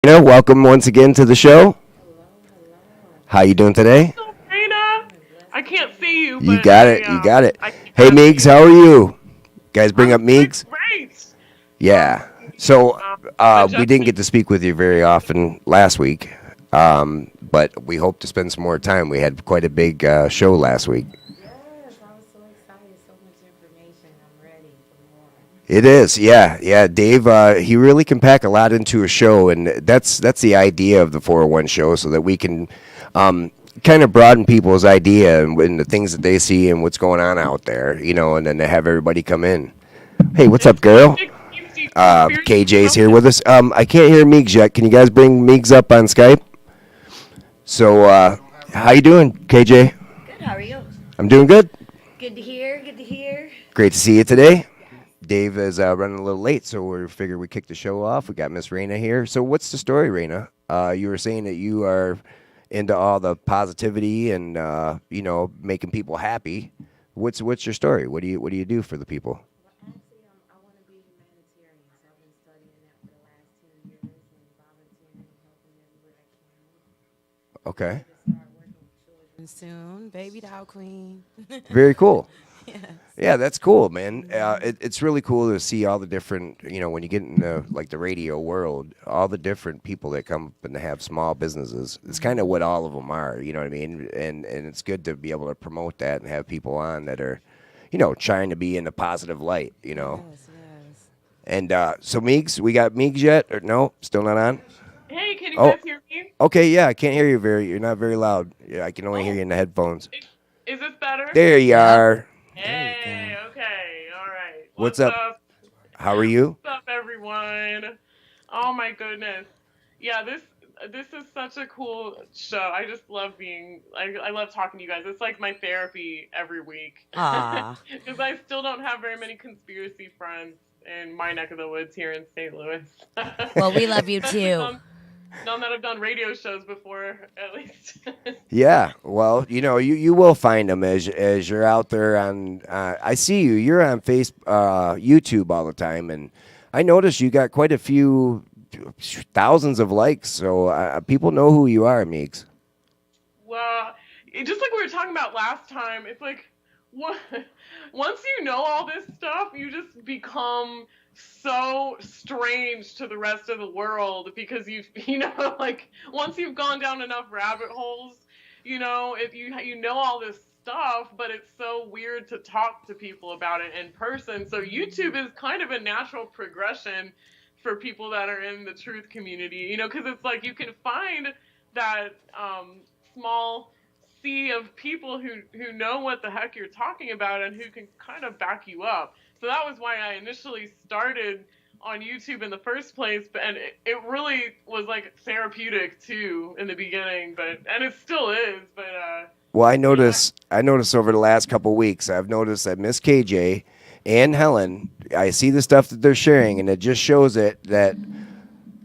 Welcome once again to the show. How you doing today? Oh, Raina, I can't see you, You but got it. You got it. I can Hey, kind of see Meigs, you. how are you? Guys, bring I'm up doing Meigs. great. Yeah. So we didn't Adjusting. get to speak with you very often last week, but we hope to spend some more time. We had quite a big show last week. Yes, I was so excited. So much information. I'm ready for more. It is, yeah, yeah. Dave, he really can pack a lot into a show, and that's the idea of the 401 show, so that we can kind of broaden people's idea and the things that they see and what's going on out there, and then to have everybody come in. Hey, what's up, It's a girl? big conspiracy KJ's here theory. with us. I can't hear Meeks yet. Can you guys bring Meeks up on Skype? So, how you doing, KJ? Good. How are you? I'm doing good. Good to hear. Good to hear. Great to see you today. Dave is running a little late, so we figured we kick the show off. We got Miss Raina here. So, what's the story, Raina? You were saying that you are into all the positivity and making people happy. What's your story? What do you do for the people? Well, actually, I want to be a humanitarian, so I've been studying that for the last 10 years and volunteering and helping everywhere I can. Okay, Excited to start working with children soon. Baby doll queen. very cool. Yes. Yeah, that's cool, man. It's really cool to see all the different, when you get into like the radio world, all the different people that come up and have small businesses. It's kind of what all of them are, you know what I mean? And it's good to be able to promote that and have people on that are, trying to be in a positive light. Yes. Yes. And so Meeks, we got Meeks yet? Or no, still not on? Hey, can you Oh, guys hear me? okay, yeah, I can't hear you you're not very loud. Yeah, I can only hear Oh, you in the headphones. is this better? There you Yep. are. There you Hey, go. okay, all right. What's What's up? up? How are you? What's up, everyone? Oh my goodness. Yeah, this is such a cool show. I just love I love talking to you guys. It's like my therapy every week. Ah. Because I still don't have very many conspiracy friends in my neck of the woods here in St. Louis. Well, we love you Especially too. none that have done radio shows before, at least. Yeah, well, you will find them as you're out there on. I see you. You're on YouTube all the time, and I noticed you got quite a few thousands of likes. So people know who you are, Meeks. Well, just like we were talking about last time, it's like what, once you know all this stuff, you just become so strange to the rest of the world because like once you've gone down enough rabbit holes, if you know all this stuff, but it's so weird to talk to people about it in person. So YouTube is kind of a natural progression for people that are in the truth community, because it's like you can find that small sea of people who know what the heck you're talking about and who can kind of back you up. So that was why I initially started on YouTube in the first place, and it really was like therapeutic too in the beginning, and it still is, but Well, I you know, notice. I noticed over the last couple weeks, I've noticed that Miss KJ and Helen. I see the stuff that they're sharing, and it just shows it that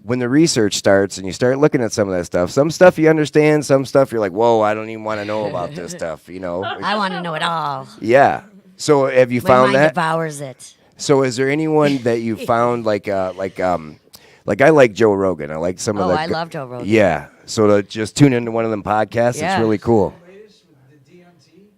when the research starts and you start looking at some of that stuff, some stuff you understand, some stuff you're like, whoa, I don't even want to know about this stuff. I want to know it all. Yeah. So have you My found mind that? devours it. So is there anyone that you found like I like Joe Rogan. I like some of Oh, the I love Joe Rogan. yeah. So to just tune into one of them podcasts, it's Yeah. really cool. Latest with the DMT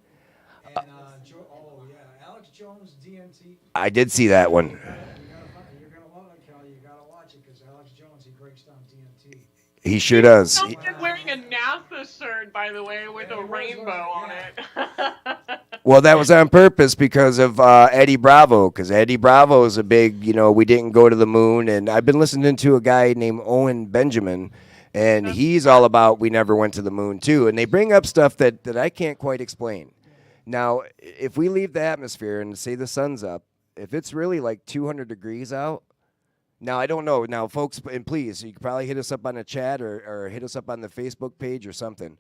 and oh yeah, Alex Jones DMT. I did see that one. You're gonna love it, Kelly. You gotta watch it because Alex Jones he breaks down DMT. He sure does. Someone is wearing a NASA shirt, by the way, with a rainbow on it. Well, that was on purpose because of Eddie Bravo, because Eddie Bravo is a big, we didn't go to the moon. And I've been listening to a guy named Owen Benjamin, and he's all about we never went to the moon, too. And they bring up stuff that I can't quite explain. Now, if we leave the atmosphere and say the sun's up, if it's really like 200 degrees out, now, I don't know. Now, folks, and please, you can probably hit us up on the chat or hit us up on the Facebook page or something.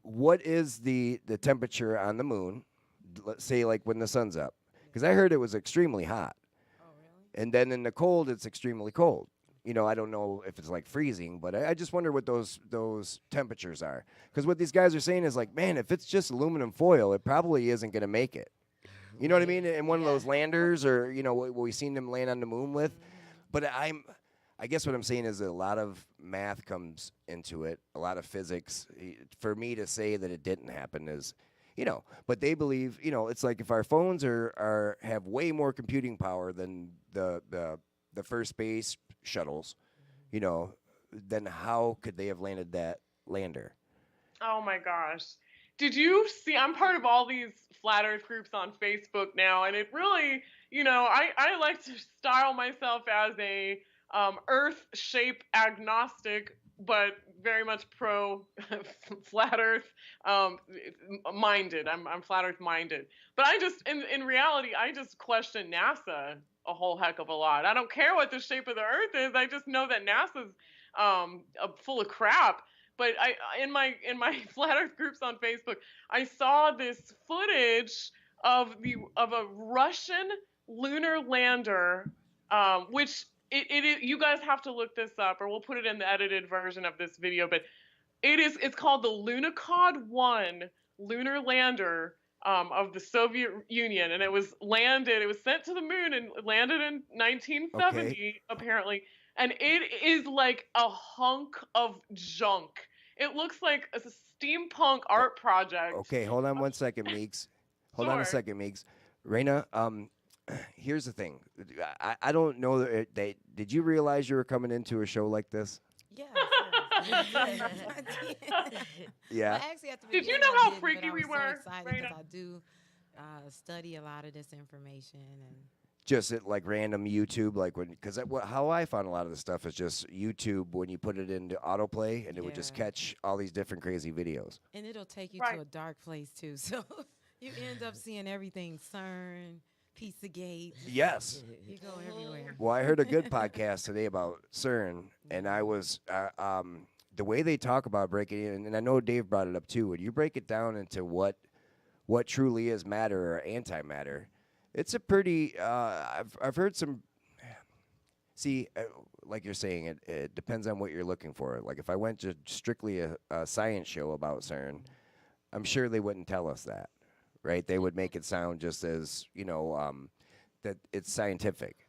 What is the temperature on the moon? Let's say like when the sun's up, because I heard it was extremely hot, and then in the cold it's extremely cold. I don't know if it's like freezing, but I just wonder what those temperatures are. Because what these guys are saying is like, man, if it's just aluminum foil, it probably isn't going to make it. You know what I mean? In one of those landers, or what we've seen them land on the moon with. But I guess what I'm saying is that a lot of math comes into it, a lot of physics. For me to say that it didn't happen is, but they believe, it's like if our phones have way more computing power than the first space shuttles, then how could they have landed that lander? Oh my gosh. Did you see? I'm part of all these flat earth groups on Facebook now, and it really, I like to style myself as a earth shape agnostic, but very much pro flat earth minded. I'm flat earth minded. But I just, in reality, I just question NASA a whole heck of a lot. I don't care what the shape of the earth is. I just know that NASA's full of crap. But in my flat Earth groups on Facebook, I saw this footage of a Russian lunar lander, which you guys have to look this up, or we'll put it in the edited version of this video. But it's called the Lunokhod 1 lunar lander of the Soviet Union, and it was sent to the moon and landed in 1970 apparently, and it is like a hunk of junk. It looks like a steampunk art project. Okay, hold on one second, Meeks. Hold on a second, Meeks. Raina, here's the thing. I don't know that did you realize you were coming into a show like this? Yes. Yeah. Well, actually, at the Did you beginning know I how didn't, freaky but we I was were, so excited because Raina? I do study a lot of this information and. Just at like random YouTube, like how I found a lot of the stuff is just YouTube when you put it into autoplay and it would just catch all these different crazy videos. And it'll take you Right. to a dark place too. So you end up seeing everything CERN, Pizzagate. Yes. You go everywhere. Well, I heard a good podcast today about CERN, and I was the way they talk about breaking it, and I know Dave brought it up too. When you break it down into what truly is matter or antimatter, it's a pretty. I've heard some. See, like you're saying, it depends on what you're looking for. Like if I went to strictly a science show about CERN, I'm sure they wouldn't tell us that, right? They would make it sound just as that it's scientific.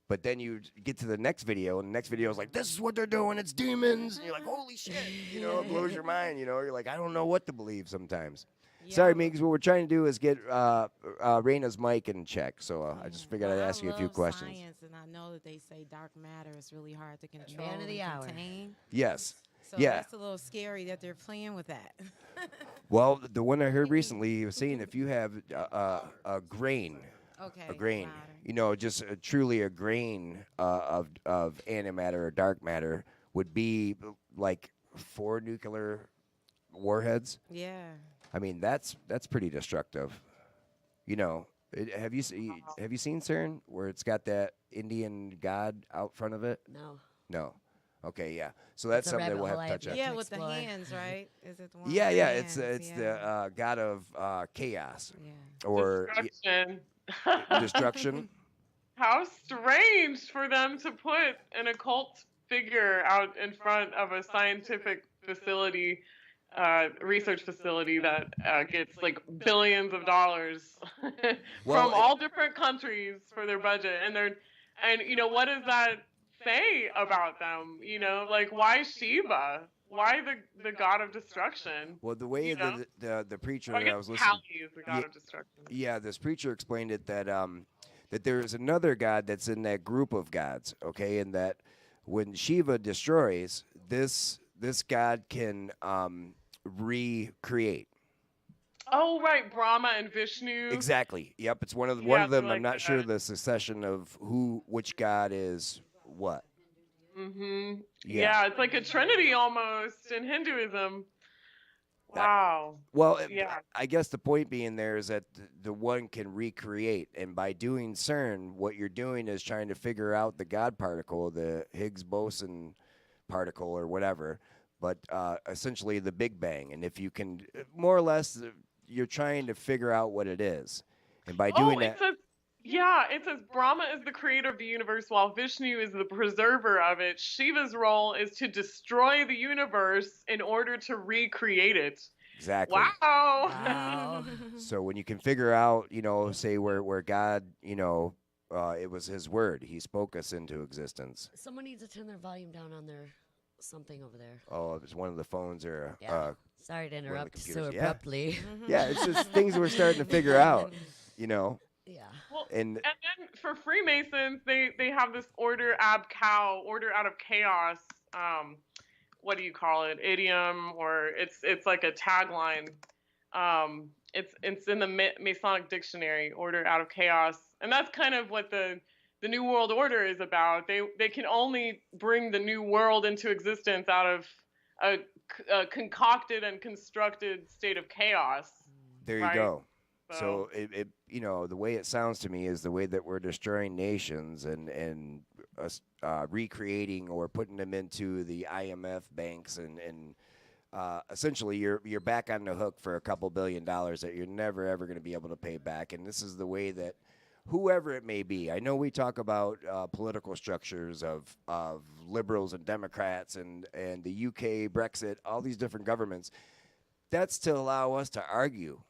But then you get to the next video, and the next video is like, this is what they're doing, it's demons. And you're like, holy shit, it blows your mind, You're like, I don't know what to believe sometimes. Yeah. Sorry, Meeks, what we're trying to do is get Raina's mic in check, so I just figured I'd ask you a few questions. Science, and I know that they say dark matter is really hard to control Man of the and hour. contain. Yes. So Yeah. that's a little scary that they're playing with that. Well, the one I heard recently, he was saying if you have a grain, Okay. louder. Just truly a grain of antimatter or dark matter would be like 4 nuclear warheads. Yeah. I mean, that's pretty destructive. Have you seen CERN where it's got that Indian god out front of it? No. No. Okay, yeah. So that's a something that rabbit we'll have hole to I have touch on. yet Yeah, to with the explore. hands, right? Is it the one? Yeah, with yeah. the It's hands? the god of chaos Yeah. or Destruction. destruction. How strange for them to put an occult figure out in front of a scientific facility, research facility that gets like billions of dollars Well, from all different countries for their budget, and what does that say about them? Like why Shiva? Why the god of destruction? Well, the way You know? the preacher I that I guess was listening, Kali is the god of destruction. yeah, this preacher explained it that that there is another god that's in that group of gods, okay, and that when Shiva destroys, this god can recreate. Oh right, Brahma and Vishnu. Exactly. Yep, it's one of Yeah, them. they're I'm like not sure that. the succession of which god is what. Mm-hmm. Yeah. Yeah, it's like a trinity almost in Hinduism. Wow. Well, Yeah. I guess the point being there is that the one can recreate, and by doing CERN, what you're doing is trying to figure out the God particle, the Higgs boson particle, or whatever. But essentially, the Big Bang, and if you can, more or less, you're trying to figure out what it is, and by doing that, it says Brahma is the creator of the universe while Vishnu is the preserver of it. Shiva's role is to destroy the universe in order to recreate it. exactly. Wow. Wow. So when you can figure out, say where God, it was His word, He spoke us into existence. Someone needs to turn their volume down on their something over there. Oh, it's one of the phones or Yeah. Sorry to interrupt so computers, yeah. abruptly. yeah, it's just things we're starting to figure out, you know. Yeah. Well, And and then for Freemasons, they have this order ab chao, order out of chaos. What do you call it? Idiom, or it's like a tagline. It's in the Masonic dictionary, order out of chaos, and that's kind of what the New World Order is about. They can only bring the new world into existence out of a concocted and constructed state of chaos. there you Right. go. So it you know, the way it sounds to me is the way that we're destroying nations and recreating or putting them into the IMF banks and essentially you're back on the hook for a couple $1 billion that you're never ever going to be able to pay back. And this is the way that whoever it may be. I know we talk about political structures of liberals and Democrats and the UK, Brexit, all these different governments. That's to allow us to argue.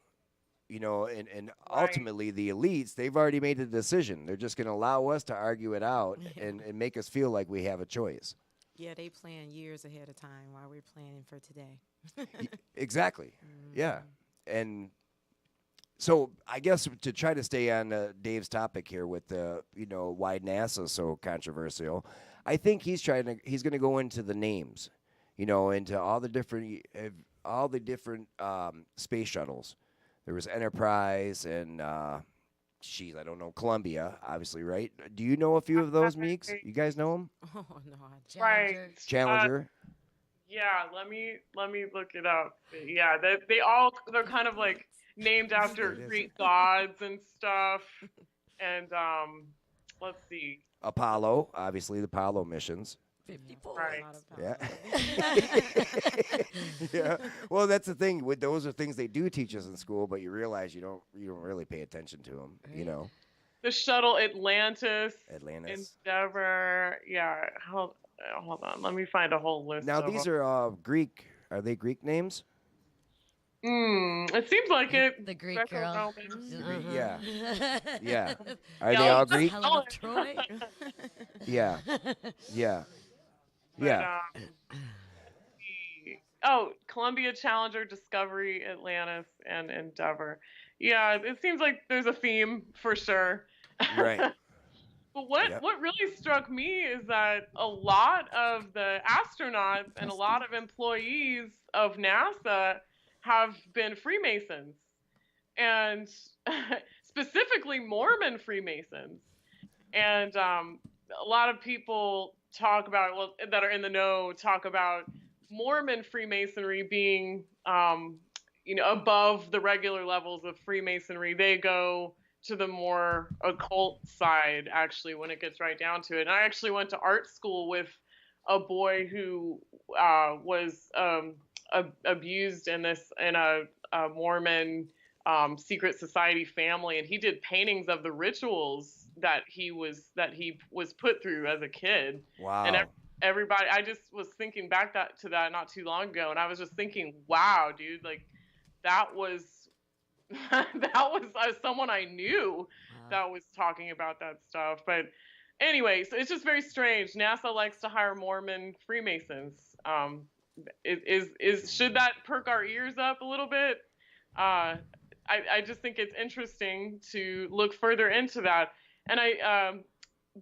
You know, and Right. ultimately the elites, they've already made a decision. They're just going to allow us to argue it out and make us feel like we have a choice. Yeah, they plan years ahead of time while we're planning for today. Exactly. Yeah. And so I guess to try to stay on Dave's topic here with the, you know, why NASA is so controversial, I think he's going to go into the names, you know, into all the different space shuttles. There was Enterprise and, I don't know, Columbia, obviously, right? Do you know a few of those, Meeks? You guys know them? Oh no, I Right. Challenger. Yeah, let me look it up. Yeah, they're kind of like named after It is. Greek gods and stuff. And let's see. Apollo, obviously, the Apollo missions. 54. Right. Yeah. yeah. Well, that's the thing. With those are things they do teach us in school, but you realize you don't really pay attention to them. You know, The shuttle Atlantis, Atlantis. Endeavor. Yeah, hold on. Let me find a whole list. Now of these them. are Greek. Are they Greek names? It seems like it. The Greek girl. Greco-Roman. Yeah. Yeah. Are Yeah, they all I'll Greek? just- Helen of Troy. Yeah. Yeah. But, Yeah. Columbia, Challenger, Discovery, Atlantis, and Endeavor. Yeah, it seems like there's a theme for sure. Right. But what really struck me is that a lot of the astronauts and a lot of employees of NASA have been Freemasons, and specifically Mormon Freemasons. And a lot of people that are in the know talk about Mormon Freemasonry being above the regular levels of Freemasonry. They go to the more occult side, actually, when it gets right down to it. And I actually went to art school with a boy who was abused in a Mormon secret society family, and he did paintings of the rituals that he was put through as a kid. Wow. And everybody, I just was thinking back to that not too long ago, and I was just thinking, wow, dude, like that was someone I knew that was talking about that stuff. But anyway, so it's just very strange. NASA likes to hire Mormon Freemasons. Should that perk our ears up a little bit? I just think it's interesting to look further into that. And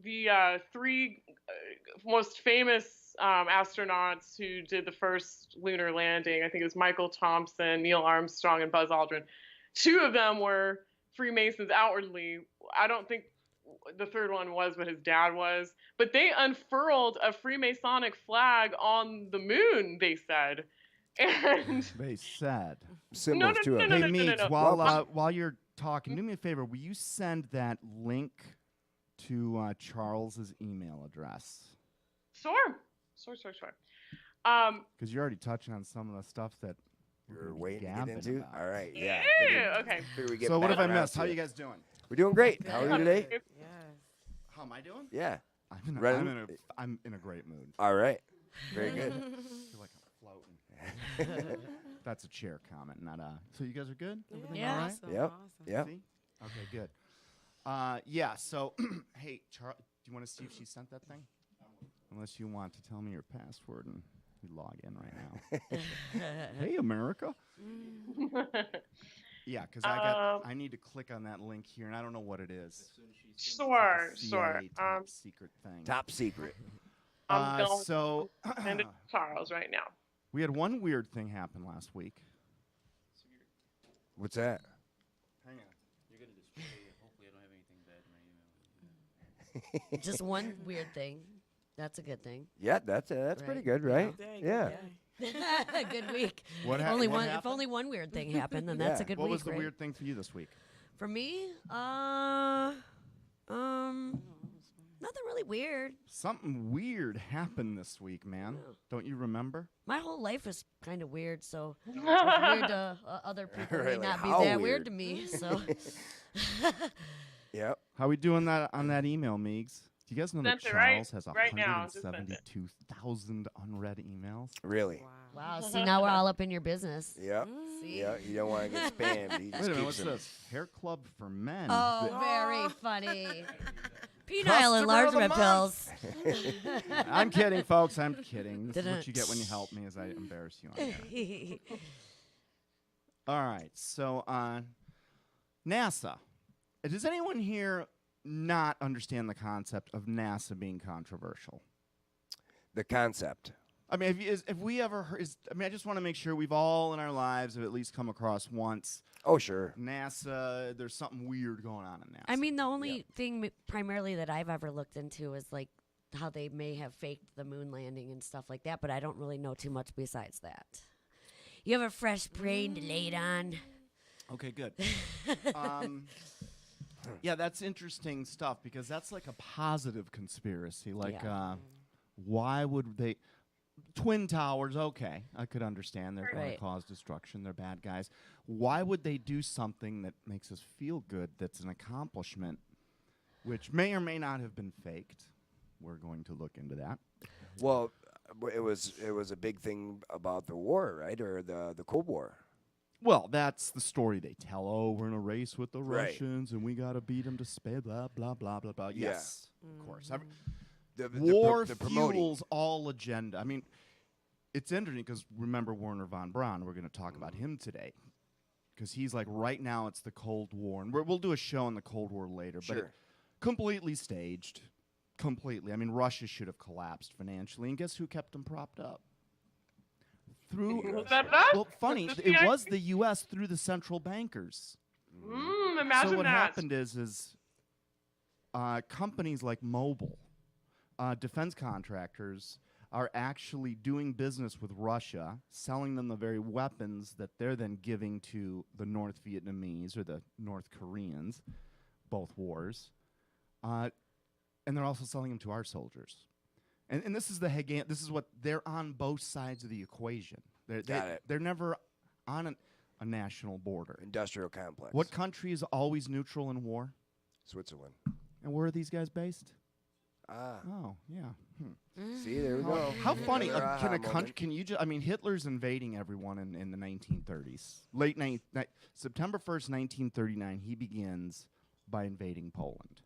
the three most famous astronauts who did the first lunar landing, I think it was Michael Thompson, Neil Armstrong, and Buzz Aldrin. Two of them were Freemasons outwardly. I don't think the third one was, but his dad was. But they unfurled a Freemasonic flag on the moon, they said. And They said. Symbols to it. No, Hey, no, Meeks, no. while you're talking, do me a favor. Will you send that link to Charles's email address? Sure. Because you're already touching on some of the stuff that You're waiting to get gabbing into. about. All right. Yeah. Yeah, okay. Figure we get So what back have I around missed? to How it. you guys doing? We're doing great. How are you today? Yes. How am I doing? Yeah. I'm in a great mood. All right. Very good. I feel like I'm floating. That's a chair comment, not a. So you guys are good? Everything Yeah. all right? Awesome, Yep. awesome. Yep. See? Okay, good. Yeah. So, hey, Charles, do you want to see if she sent that thing? Unless you want to tell me your password and. me log in right now. Hey, America. Yeah, because I need to click on that link here, and I don't know what it is. Sure. CIA top secret thing. Top secret. I'm going So to send it to Charles right now. we had one weird thing happen last week. What's that? Hang on. You're gonna display. Hopefully, I don't have anything bad in my email. Just one weird thing. That's a good thing. Yeah, that's Right. pretty good, right? Yeah. Good week. What If happened? only one weird thing happened, then that's a good What week. was the right? weird thing for you this week? For me? Nothing really weird. Something weird happened this week, man. Don't you remember? My whole life is kind of weird, so it's weird to other people may Really? not be How that weird? weird to me. So Yep. How we doing that on that email, Meegs? Do you guys know that Sent it right- Charles has right now, just sent it. 172,000 unread emails? Really? wow, see now we're all up in your business. Yep. See? Yeah. You don't want to get spammed. He just Wait a minute, keeps what's them. this? Hair Club for Men. Oh, very funny. Penile Customer enlargement of the pills. I'm kidding, folks. I'm kidding. This is what Didn't- you get when you help me, as I embarrass you on air. All right, so NASA. Does anyone here not understand the concept of NASA being controversial? The concept. I mean, have we ever heard? I just want to make sure we've all in our lives have at least come across once Oh, sure. NASA. There's something weird going on in NASA. I mean, the only thing primarily that I've ever looked into is like how they may have faked the moon landing and stuff like that, but I don't really know too much besides that. You have a fresh brain to lay it on. Okay, good. Yeah, that's interesting stuff because that's like a positive conspiracy. Like, Yeah. why would they? Twin Towers, okay, I could understand. They're going to Right. cause destruction. They're bad guys. Why would they do something that makes us feel good, that's an accomplishment, which may or may not have been faked? We're going to look into that. Well, it was a big thing about the war, right, or the Cold War. Well, that's the story they tell. Oh, we're in a race with the Right. Russians, and we got to beat them to spare, blah, blah, blah, blah, blah. Yeah. Yes, of course. The War the promoting. fuels all agenda. I mean, it's interesting because remember Werner von Braun. We're going to talk about him today because he's like right now it's the Cold War, and we'll do a show on the Cold War later. But Sure. completely staged, completely. I mean, Russia should have collapsed financially, and guess who kept them propped up? Through Was that us? well, funny, Was this it the was the U.S. through the central bankers. Imagine So what that. happened is companies like Mobil, defense contractors, are actually doing business with Russia, selling them the very weapons that they're then giving to the North Vietnamese or the North Koreans, both wars, and they're also selling them to our soldiers. And this is this is what they're on both sides of the equation. Got it. They're never on a national border. Industrial complex. What country is always neutral in war? Switzerland. And where are these guys based? Ah. Oh, yeah. See, there we go. How funny Another can aha a country? moment. Can you just? I mean, Hitler's invading everyone in the 1930s. September 1st, 1939. He begins by invading Poland,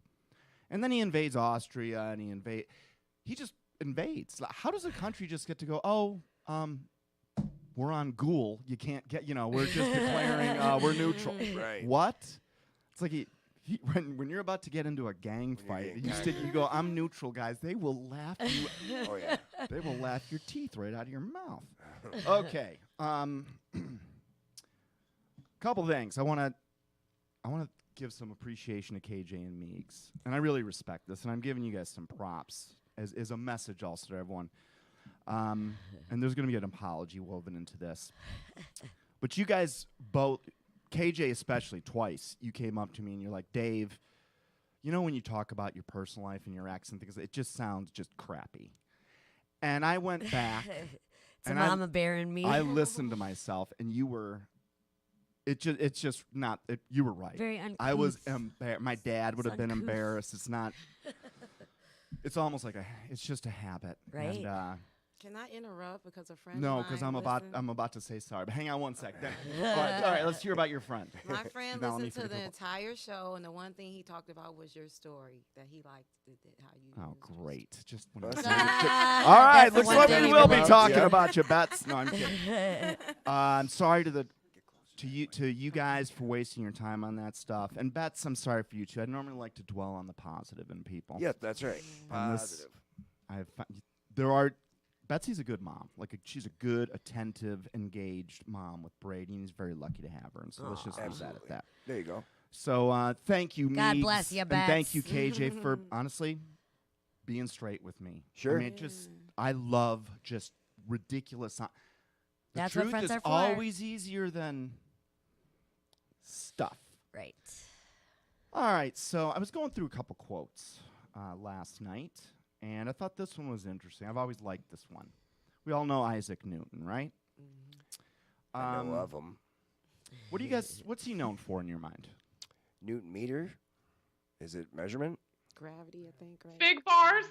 and then he invades Austria, and he just invades. Like, how does a country just get to go? Oh, we're on Ghoul. You can't get. We're just declaring we're neutral. Right. What? It's like when you're about to get into a gang fight, you go, I'm neutral, guys. They will laugh you. Oh yeah. They will laugh your teeth right out of your mouth. Okay. Couple things. I want to give some appreciation to KJ and Meegs, and I really respect this, and I'm giving you guys some props as a message also to everyone. And there's going to be an apology woven into this, but you guys both. KJ especially, twice, you came up to me and you're like, Dave, when you talk about your personal life and your ex and things, it just sounds just crappy. And I went back. It's a and mama bear in me. I listened to myself, and you were, it's just not, you were right. Very uncouth. I was embarrassed. My dad would It's have been uncouth. embarrassed. It's not, it's almost like it's just a habit. Right. And Can I interrupt because a friend? No, of because mine listen- I'm about to say sorry. But hang on one sec. All right, let's hear about your friend. My friend Now let me listened to the finish. entire show, and the one thing he talked about was your story that he liked. How you? Oh, used your great! Just when That's all All right, looks like we will be about. talking Yeah. about you, Bets. No, I'm kidding. I'm sorry to you guys for wasting your time on that stuff. And Bets, I'm sorry for you too. I normally like to dwell on the positive in people. Yeah, that's right. On this- Positive. Betsy's a good mom. She's a good, attentive, engaged mom with Brady, and he's very lucky to have her. And so let's just leave that at Absolutely. that. There you go. So thank you, God Meeks, bless ya, and thank Bets. you, KJ, for honestly being straight with me. Sure. I mean, I love just ridiculous. The That's what truth friends is are for. always easier than stuff. Right. All right, so I was going through a couple quotes last night, and I thought this one was interesting. I've always liked this one. We all know Isaac Newton, right? I know of them. What do you guys? What's he known for in your mind? Newton meter? Is it measurement? Gravity, I think. Right? Fig bars.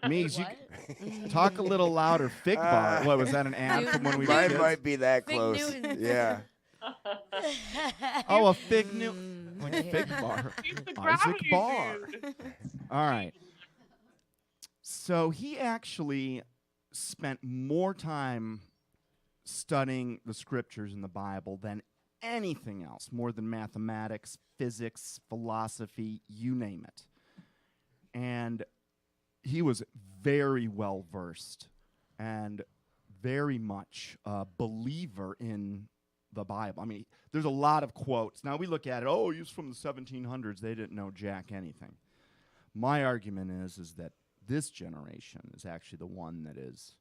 Meeks, you What? talk a little louder. Fig bar. What was that? An ad from when we were Mine kids? might be that Fig close. Newton. Yeah. Oh, a fig Newton. Like fig bar. He's the Isaac gravity Barr. dude. All right. So he actually spent more time studying the scriptures in the Bible than anything else, more than mathematics, physics, philosophy, you name it. And he was very well versed and very much a believer in the Bible. I mean, there's a lot of quotes. Now we look at it, oh, he's from the 1700s. They didn't know jack anything. My argument is that this generation is actually the one that is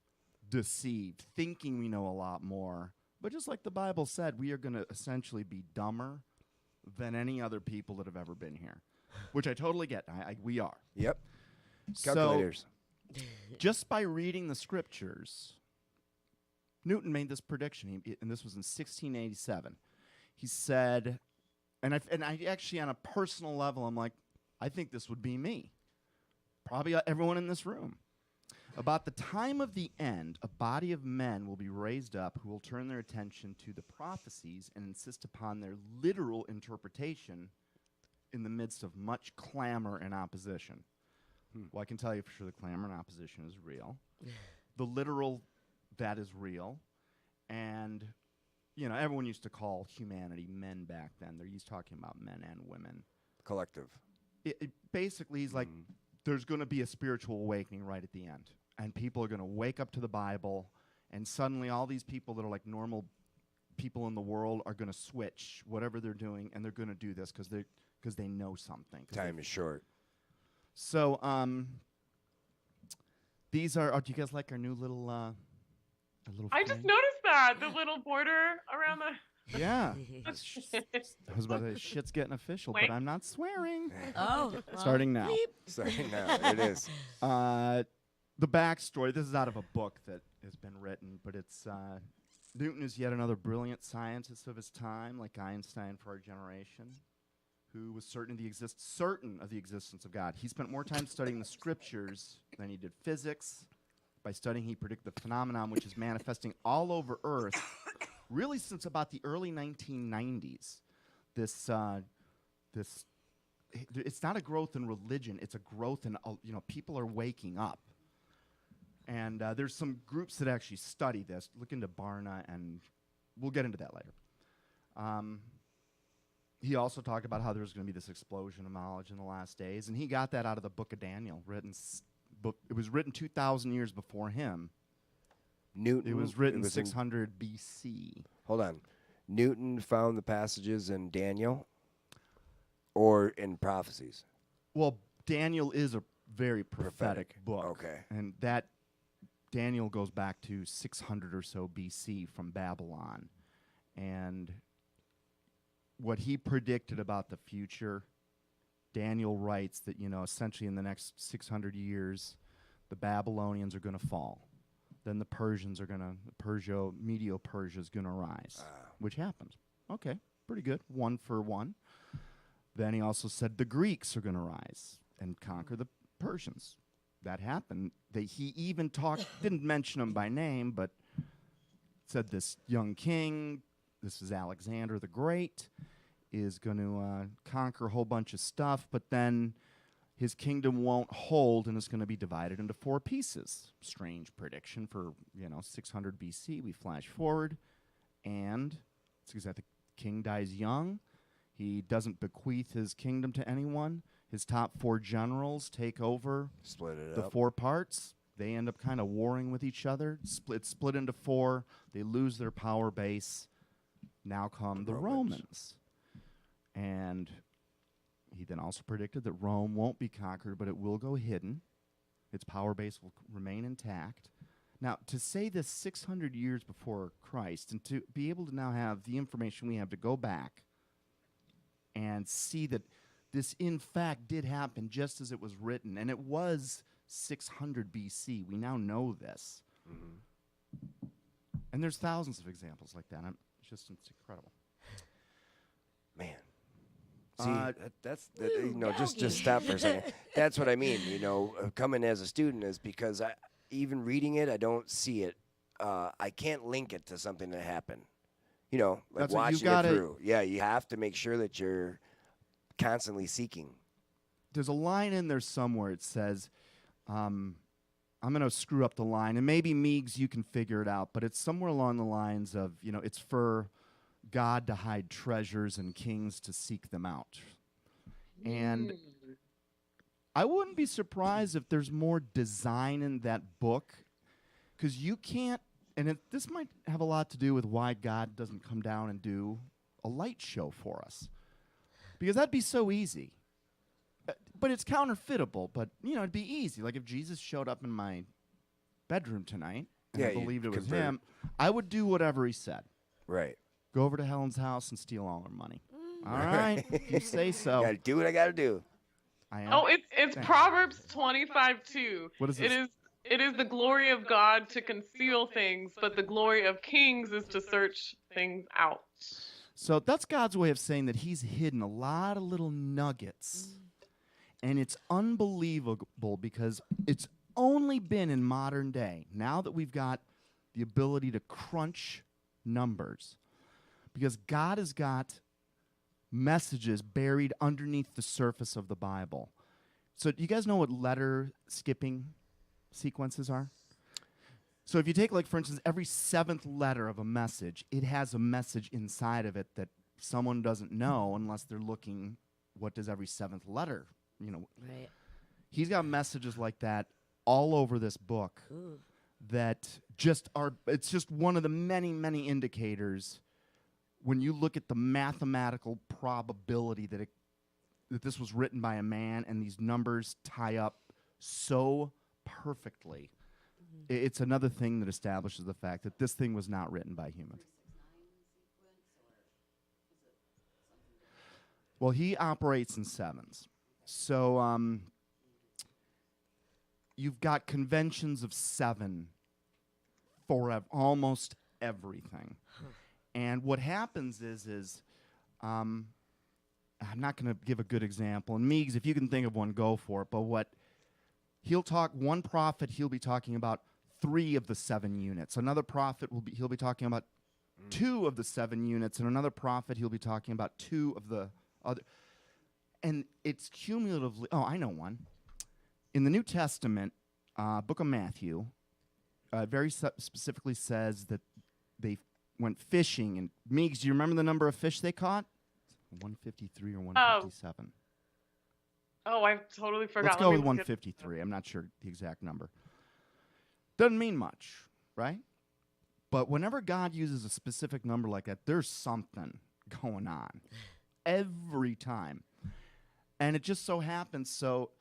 deceived, thinking we know a lot more. But just like the Bible said, we are going to essentially be dumber than any other people that have ever been here, which I totally get. We are. Yep. So Calculators. just by reading the scriptures, Newton made this prediction, and this was in 1687. He said, and I actually, on a personal level, I'm like, I think this would be me. Probably everyone in this room. About the time of the end, a body of men will be raised up who will turn their attention to the prophecies and insist upon their literal interpretation in the midst of much clamor and opposition. Well, I can tell you for sure the clamor and opposition is real. The literal, that is real. And, you know, everyone used to call humanity men back then. They're used to talking about men and women. Collective. Basically, he's like, there's going to be a spiritual awakening right at the end. And people are going to wake up to the Bible, and suddenly all these people that are like normal people in the world are going to switch whatever they're doing, and they're going to do this because they know something. Time is short. So these are. Do you guys like our new little? Our little I just frame? noticed that the little border around the. Yeah. I was about to say shit's getting official, Wait. but I'm not swearing. Oh. well, Starting now. Sorry, no, it is. The backstory, this is out of a book that has been written, but it's Newton is yet another brilliant scientist of his time, like Einstein for our generation, who was certain of the existence of God. He spent more time studying the scriptures than he did physics. By studying, he predicted the phenomenon which is manifesting all over Earth, really since about the early 1990s. It's not a growth in religion; it's a growth in people are waking up. And there's some groups that actually study this. Look into Barna, and we'll get into that later. He also talked about how there's going to be this explosion of knowledge in the last days, and he got that out of the Book of Daniel. It was written 2,000 years before him. Newton. It was written in- 600 B.C. Hold on. Newton found the passages in Daniel or in prophecies. Well, Daniel is a very prophetic book. Okay. And that Daniel goes back to 600 or so B.C. from Babylon. And what he predicted about the future, Daniel writes that, essentially in the next 600 years, the Babylonians are going to fall. Then the Persians are going to, Medo-Persia is going to rise, which happened. Okay, pretty good, 1 for 1. Then he also said the Greeks are going to rise and conquer the Persians. that happened. He even didn't mention him by name, but said this young king, this is Alexander the Great, is going to conquer a whole bunch of stuff, but then his kingdom won't hold and is going to be divided into 4 pieces. Strange prediction for, 600 BC. We flash forward, and it's because the king dies young. He doesn't bequeath his kingdom to anyone. His top 4 generals take over Split it the up. 4 parts. They end up kind of warring with each other. Split into 4. They lose their power base. Now come the Romans. And he then also predicted that Rome won't be conquered, but it will go hidden. Its power base will remain intact. Now, to say this 600 years before Christ, and to be able to now have the information we have to go back and see that this, in fact, did happen just as it was written, and it was 600 BC. We now know this. Mm-hmm. And there's thousands of examples like that. It's incredible. Man. See, just stop for a second. That's what I mean, coming as a student is because even reading it, I don't see it. I can't link it to something that happened. Like That's what watching it through. Yeah, you have to make sure that you're constantly seeking. There's a line in there somewhere. It says, I'm going to screw up the line, and maybe Meigs, you can figure it out, but it's somewhere along the lines of, it's for God to hide treasures and kings to seek them out. And I wouldn't be surprised if there's more design in that book, because you can't, and this might have a lot to do with why God doesn't come down and do a light show for us, because that'd be so easy. But it's counterfeitable, but, it'd be easy. Like if Jesus showed up in my bedroom tonight, and I believed it was him, I would do whatever he said. Right. Go over to Helen's house and steal all her money. All right, if you say so. Gotta do what I gotta do. I am. Oh, it's Proverbs 25:2. What is this? It is the glory of God to conceal things, but the glory of kings is to search things out. So that's God's way of saying that he's hidden a lot of little nuggets. And it's unbelievable because it's only been in modern day, now that we've got the ability to crunch numbers, because God has got messages buried underneath the surface of the Bible. So do you guys know what letter skipping sequences are? So if you take, like, for instance, every 7th letter of a message, it has a message inside of it that someone doesn't know unless they're looking, what does every 7th letter, Right. He's got messages like that all over this book. Ooh. That it's just one of the many, many indicators when you look at the mathematical probability that this was written by a man and these numbers tie up so perfectly. It's another thing that establishes the fact that this thing was not written by humans. Well, he operates in 7s. So you've got conventions of 7 for almost everything. And what happens is I'm not going to give a good example. And Meigs, if you can think of one, go for it. But one prophet, he'll be talking about 3 of the 7 units. Another prophet, he'll be talking about 2 of the 7 units. And another prophet, he'll be talking about 2 of the other. And it's cumulatively, I know one. In the New Testament, Book of Matthew, very specifically says that they went fishing. And Meigs, do you remember the number of fish they caught? 153 or 157. Oh, I totally forgot. Let's go with 153. I'm not sure the exact number. Doesn't mean much, right? But whenever God uses a specific number like that, there's something going on every time. And it just so happens, so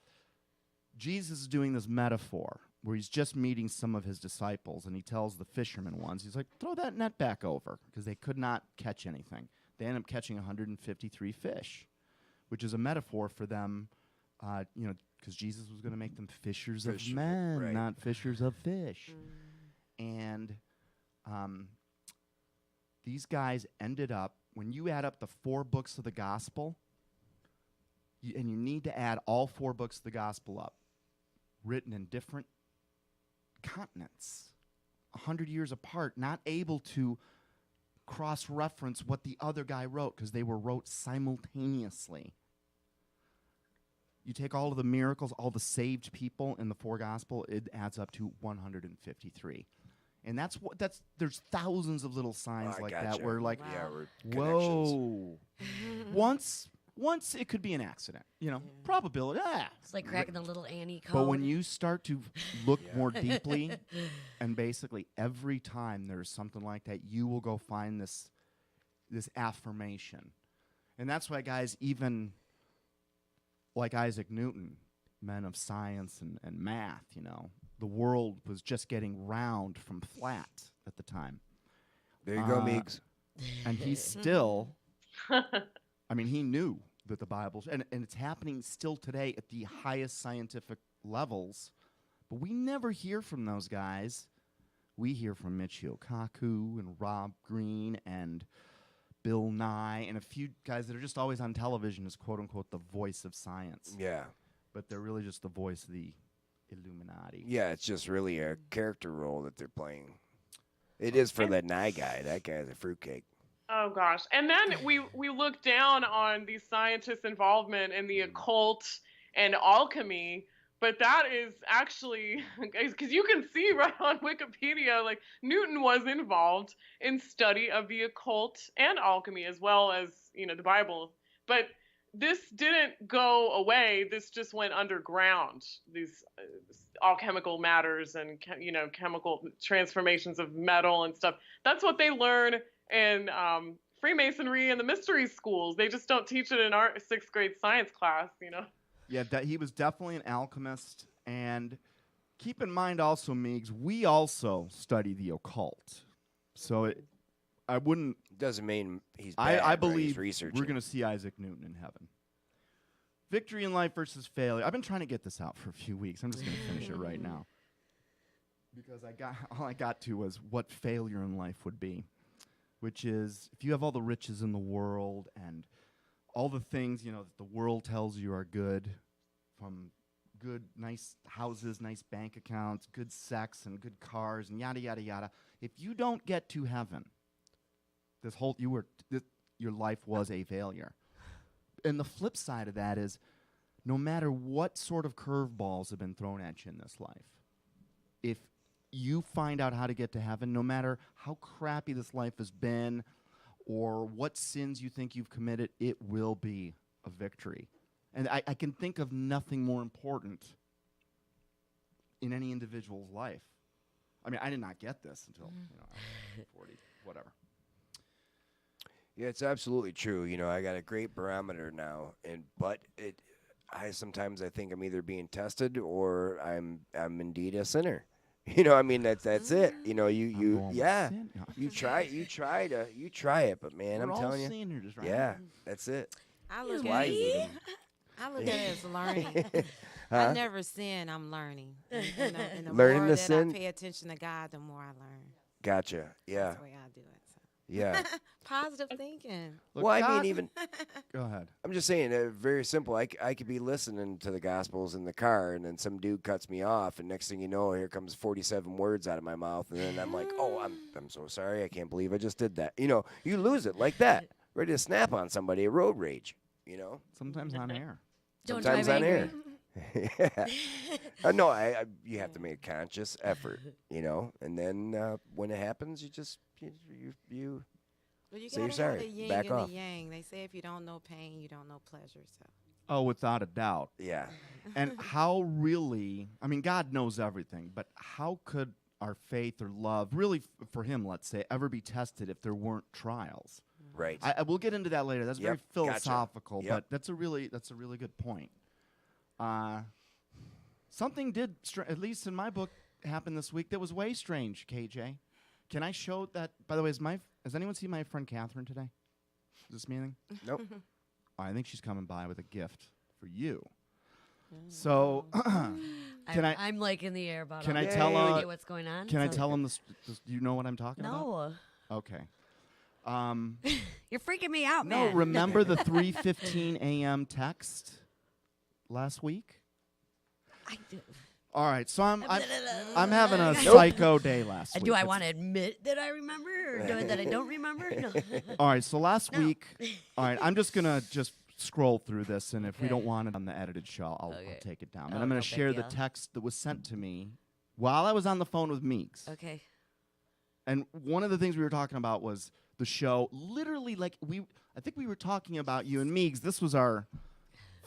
Jesus is doing this metaphor where he's just meeting some of his disciples, and he tells the fishermen ones, he's like, throw that net back over, because they could not catch anything. They end up catching 153 fish, which is a metaphor for them, because Jesus was going to make them fishers of men, right. not fishers of fish. And these guys ended up, when you add up the 4 books of the gospel, and you need to add all 4 books of the gospel up, written in different continents, 100 years apart, not able to cross-reference what the other guy wrote because they were wrote simultaneously. You take all of the miracles, all the saved people in the four gospel, it adds up to 153. And there's thousands of little signs like that where like, Yeah, we're whoa. Once it could be an accident, probability. It's like cracking the little Annie code. But when you start to look more deeply, and basically every time there's something like that, you will go find this affirmation. And that's why guys, even like Isaac Newton, men of science and math, the world was just getting round from flat at the time. There you go, Meeks. And he's still, he knew that the Bible's, and it's happening still today at the highest scientific levels, but we never hear from those guys. We hear from Michio Kaku and Rob Greene and Bill Nye and a few guys that are just always on television as quote-unquote the voice of science. Yeah. But they're really just the voice of the Illuminati. Yeah, it's just really a character role that they're playing. It is for that Nye guy. That guy's a fruitcake. Oh gosh. And then we look down on these scientists' involvement in the occult and alchemy, but that is actually, because you can see right on Wikipedia, like Newton was involved in study of the occult and alchemy as well as, the Bible. But this didn't go away. This just went underground. These alchemical matters and, chemical transformations of metal and stuff. That's what they learn in Freemasonry and the mystery schools. They just don't teach it in our 6th grade science class, Yeah, he was definitely an alchemist. And keep in mind also, Meigs, we also study the occult. So I wouldn't... Doesn't mean he's bad. I believe he's we're going to see Isaac Newton in heaven. Victory in life versus failure. I've been trying to get this out for a few weeks. I'm just going to finish it right now. Because all I got to was what failure in life would be. Which is, if you have all the riches in the world and all the things, that the world tells you are good, from good, nice houses, nice bank accounts, good sex, and good cars, and yada, yada, yada. If you don't get to heaven, your life was a failure. And the flip side of that is, no matter what sort of curveballs have been thrown at you in this life, if you find out how to get to heaven, no matter how crappy this life has been or what sins you think you've committed, it will be a victory. And I can think of nothing more important in any individual's life. I did not get this until I was 40, whatever. Yeah, it's absolutely true. I got a great barometer now, but I sometimes think I'm either being tested or I'm indeed a sinner. That's it. You try it, but man, We're I'm all telling you, sinners, right? yeah, that's it. I look Why at you need it. 'em. I look at it as learning. Huh? I never sin. I'm learning. And the Learning more to that sin? I pay attention to God, the more I learn. Gotcha. Yeah, That's the way I do it. So. yeah. Positive thinking. Look, Well, I God- mean, even Go ahead. I'm just saying, very simple. I could be listening to the Gospels in the car, and then some dude cuts me off, and next thing you know, here comes 47 words out of my mouth, and then I'm like, oh, I'm so sorry. I can't believe I just did that. You lose it like that, ready to snap on somebody, a road rage. Sometimes on air. Don't Sometimes drive on air. angry. Yeah. No, you have to make a conscious effort, and then when it happens, you just you Well, you So you're gotta have sorry. the yin Back and off. the yang. They say if you don't know pain, you don't know pleasure. So. Oh, without a doubt. yeah. And how really, God knows everything, but how could our faith or love, really for him, let's say, ever be tested if there weren't trials? Right. I we'll get into that later. That's very Yep, gotcha. philosophical, Yep. but that's a really good point. Something did, at least in my book, happen this week that was way strange, KJ. Can I show that? By the way, has anyone seen my friend Catherine today? Is this meeting? Nope. I think she's coming by with a gift for you. So, can I? I'm like in the air about Can all I this. tell, I have no uh, idea what's going on. Can I so- tell him this? Do you know what I'm talking about? No. Okay. You're freaking me out, No, man. remember the 3:15 a.m. text last week? I do. All right, so I'm having a Nope. psycho day last week. Do I It's- want to admit that I remember or that I don't remember? No. All right, so last No. week, all right, I'm just gonna scroll through this, and if we Okay. don't want it on the edited show, I'll Okay. take it down. Oh, And I'm no gonna big share the deal. text that was sent to me while I was on the phone with Meeks. Okay. And one of the things we were talking about was the show. Literally, like I think we were talking about you and Meeks. This was our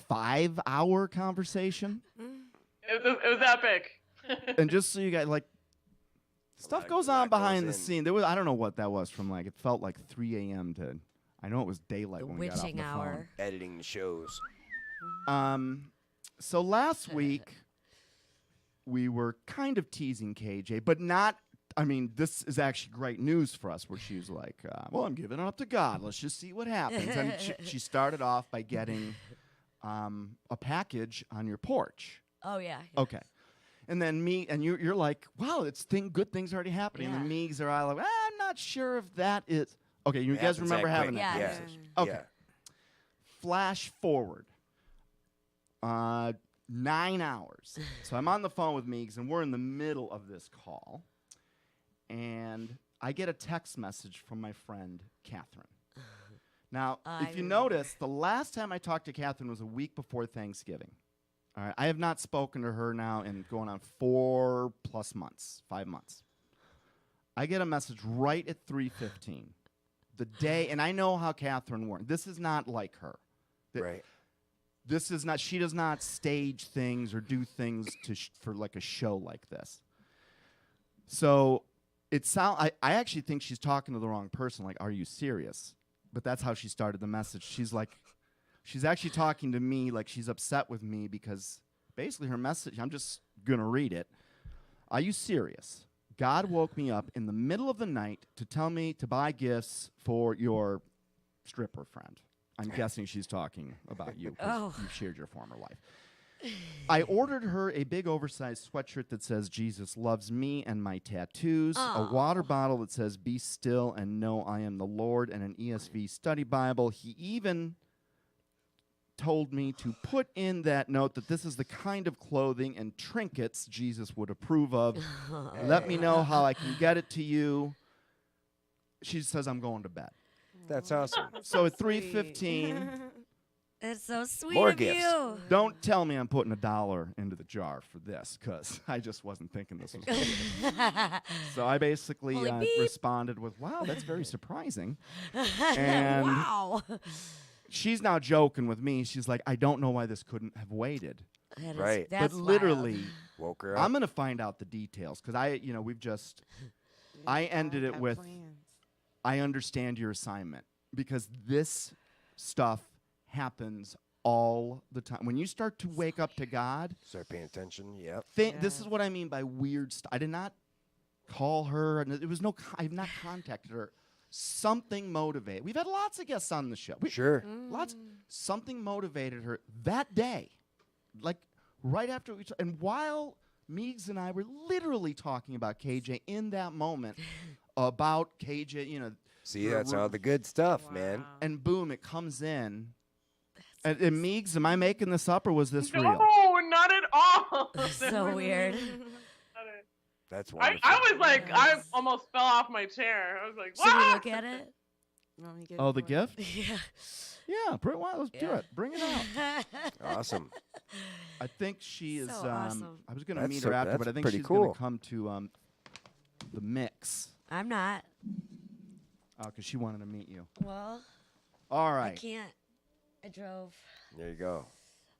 5-hour conversation. It was epic. And just so you guys like, stuff lot- goes lot on behind the goes in. scene. There was I don't know what that was from. Like it felt like 3 a.m. to. I know it was daylight The when we got off witching the hour. Editing the shows. phone. So last week we were kind of teasing KJ, but not. I mean, this is actually great news for us. Where she was like, "Well, I'm giving it up to God. Let's just see what happens." And she started off by getting a package on your porch. Oh yeah. Okay. And then you're like, wow, good things are already happening. And the Yeah. Meeks are all like, I'm not sure if that is. Okay, you It guys happens remember that having quick. that Yeah. conversation. Yeah. Okay. Yeah. Flash forward 9 hours. So I'm on the phone with Meeks, and we're in the middle of this call. And I get a text message from my friend, Catherine. Now, I if you remember. notice, the last time I talked to Catherine was a week before Thanksgiving. All right, I have not spoken to her now in going on 4+ months, 5 months. I get a message right at 3:15, the day, and I know how Catherine works. This is not like her. Right. This is not. She does not stage things or do things for like a show like this. So I actually think she's talking to the wrong person. Like, are you serious? But that's how she started the message. She's actually talking to me like she's upset with me because basically her message, I'm just going to read it. Are you serious? God woke me up in the middle of the night to tell me to buy gifts for your stripper friend. I'm guessing she's talking about you because Oh. you've shared your former life. I ordered her a big oversized sweatshirt that says Jesus loves me and my tattoos, a water bottle that says be still and know I am the Lord, and an ESV study Bible. He even told me to put in that note that this is the kind of clothing and trinkets Jesus would approve of. Let me know how I can get it to you. She says I'm going to bed. That's awesome. So at 3:15, It's so sweet More of gifts. you. don't tell me I'm putting $1 into the jar for this, because I just wasn't thinking this was going to. So I basically Holy beep. responded with, wow, that's very surprising. And Wow. she's now joking with me. She's like, I don't know why this couldn't have waited. That is- Right. That's But literally, Woke her up. I'm going to find out the details, because I ended it with, I understand your assignment, because this stuff happens all the time. When you start to wake up to God, Start paying attention. Yep. this is what I mean by weird stuff. I did not call her, and there was no. I have not contacted her. Something motivated. We've had lots of guests on the show. Sure. Lots. Something motivated her that day, like right after we. And while Meeks and I were literally talking about KJ in that moment, about KJ, See, the that's ru- all the good stuff, man. and boom, it comes in. And Meeks, am I making this up or was this real? No, not at all. So weird. That's I wonderful. was like, I almost fell off my chair. I was like, Should we what? look at it? Oh, the gift? Yeah. Yeah, let's do Yeah. it. Bring it out. Awesome. I think she is. So awesome. I was going to That's meet so- her after, that's but I think pretty she's going cool. to come to the mix. I'm not. Because she wanted to meet you. Well, All I right. can't. I drove. There you go.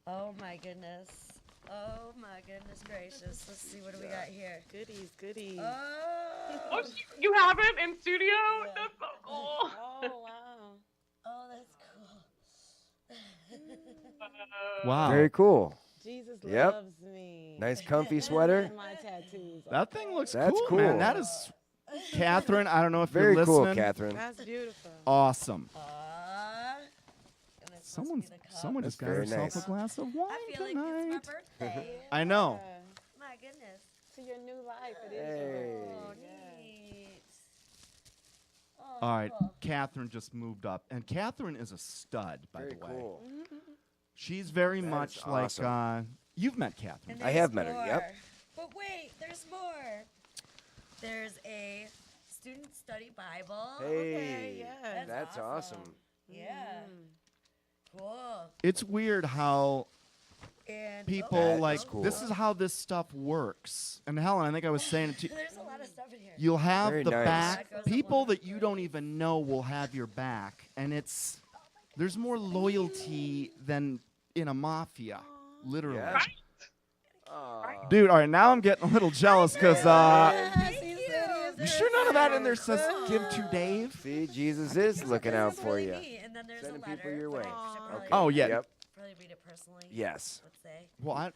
Oh my goodness. Oh my goodness gracious. Let's see what do we got here. Goodies, goodies. Oh, you have it in studio? That's so cool. Oh, wow. Oh, that's cool. Wow. Very cool. Jesus Yep. loves me. Nice comfy sweater. And my tattoos. That thing looks That's cool, man. cool. That is, Catherine, I don't know if Very you're cool, listening. Catherine. That's beautiful. Awesome. And it's supposed Someone, to be the cup. someone That's just got very herself nice. a glass of wine I feel like tonight. it's my birthday. I know. Yeah. My goodness. To your new life, it is Hey. your Oh, birthday. Yeah. neat. Oh, All right, cool. Catherine just moved up, and Catherine is a stud, by Very the way. cool. She's very That much is like awesome. you've met Catherine. And I there's have met her, yep. more. There's a student study Bible. Hey, yes. that's awesome. Yeah. Cool. It's weird how And people That like is cool. this is how this stuff works. And Helen, I think I was saying it to you. there's a lot of stuff in here. You'll have Very the nice. back. That goes up People one that you don't even know will have your back, and there's more loyalty than in a mafia, literally. Yeah. Aw. Dude, all right, now I'm getting a little jealous because Thank you. you sure none of that in there says give to Dave? See, Jesus is looking out That's for really you. neat. And then there's Sending a letter. people your which way. I should probably- Oh, yeah. Yep. Probably read it personally. Yes. Let's say. Well, at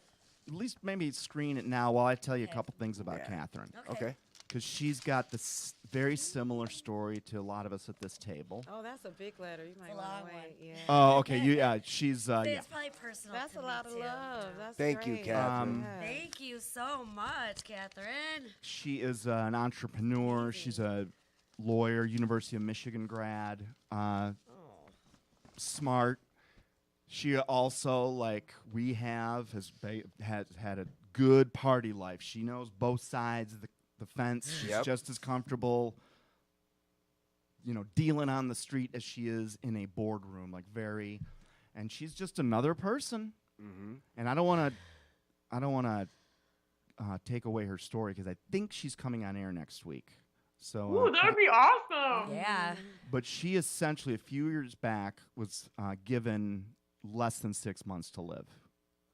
least maybe screen it now while I tell you a Okay. couple things about Yeah. Catherine. Okay. Because she's got this very similar story to a lot of us at this table. Oh, that's a big letter. You might a want long to one. wait. Yeah. Oh, okay. She's So yeah. It's probably personal. That's to a me lot of too. love. That's Thank you, great. Catherine. Yeah. Thank you so much, Catherine. She is an entrepreneur. She's a lawyer, University of Michigan grad. Smart. She also, like we have, has had a good party life. She knows both sides of the fence. She's Yep. just as comfortable, dealing on the street as she is in a boardroom. And she's just another person. Mm-hmm. And I don't want to take away her story because I think she's coming on air next week. So, Ooh, that would be awesome. Yeah. but she essentially a few years back was given less than 6 months to live,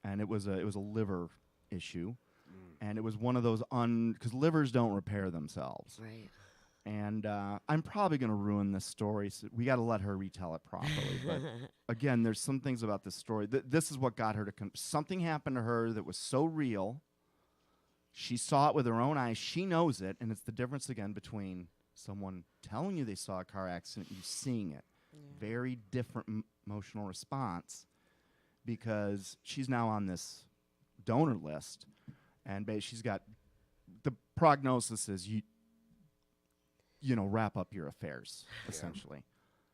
and it was a liver issue, and it was one of those because livers don't repair themselves. Right. And I'm probably going to ruin this story, so we got to let her retell it properly. But again, there's some things about this story. This is what got her to something happened to her that was so real. She saw it with her own eyes. She knows it, and it's the difference again between someone telling you they saw a car accident and you seeing it. Very different emotional response, because she's now on this donor list, and she's got the prognosis is wrap up your affairs essentially,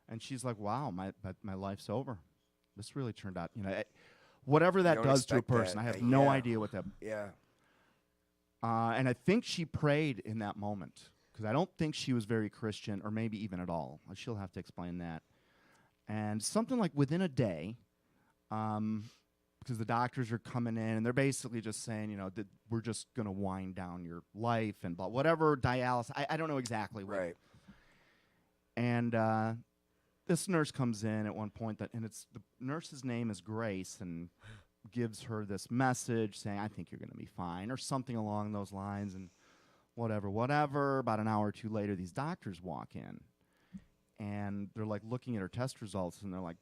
and she's like, wow, my life's over. This really turned out, whatever that don't does to a expect that. person. I have no Yeah. idea what that. Yeah. And I think she prayed in that moment, because I don't think she was very Christian, or maybe even at all. She'll have to explain that. And something like within a day, because the doctors are coming in, and they're basically just saying, that we're just going to wind down your life and blah, whatever, dialysis. I don't know exactly what. Right. And this nurse comes in at one point, and it's the nurse's name is Grace, and gives her this message saying, I think you're going to be fine, or something along those lines, and whatever. About an hour or two later, these doctors walk in, and they're like looking at her test results, and they're like,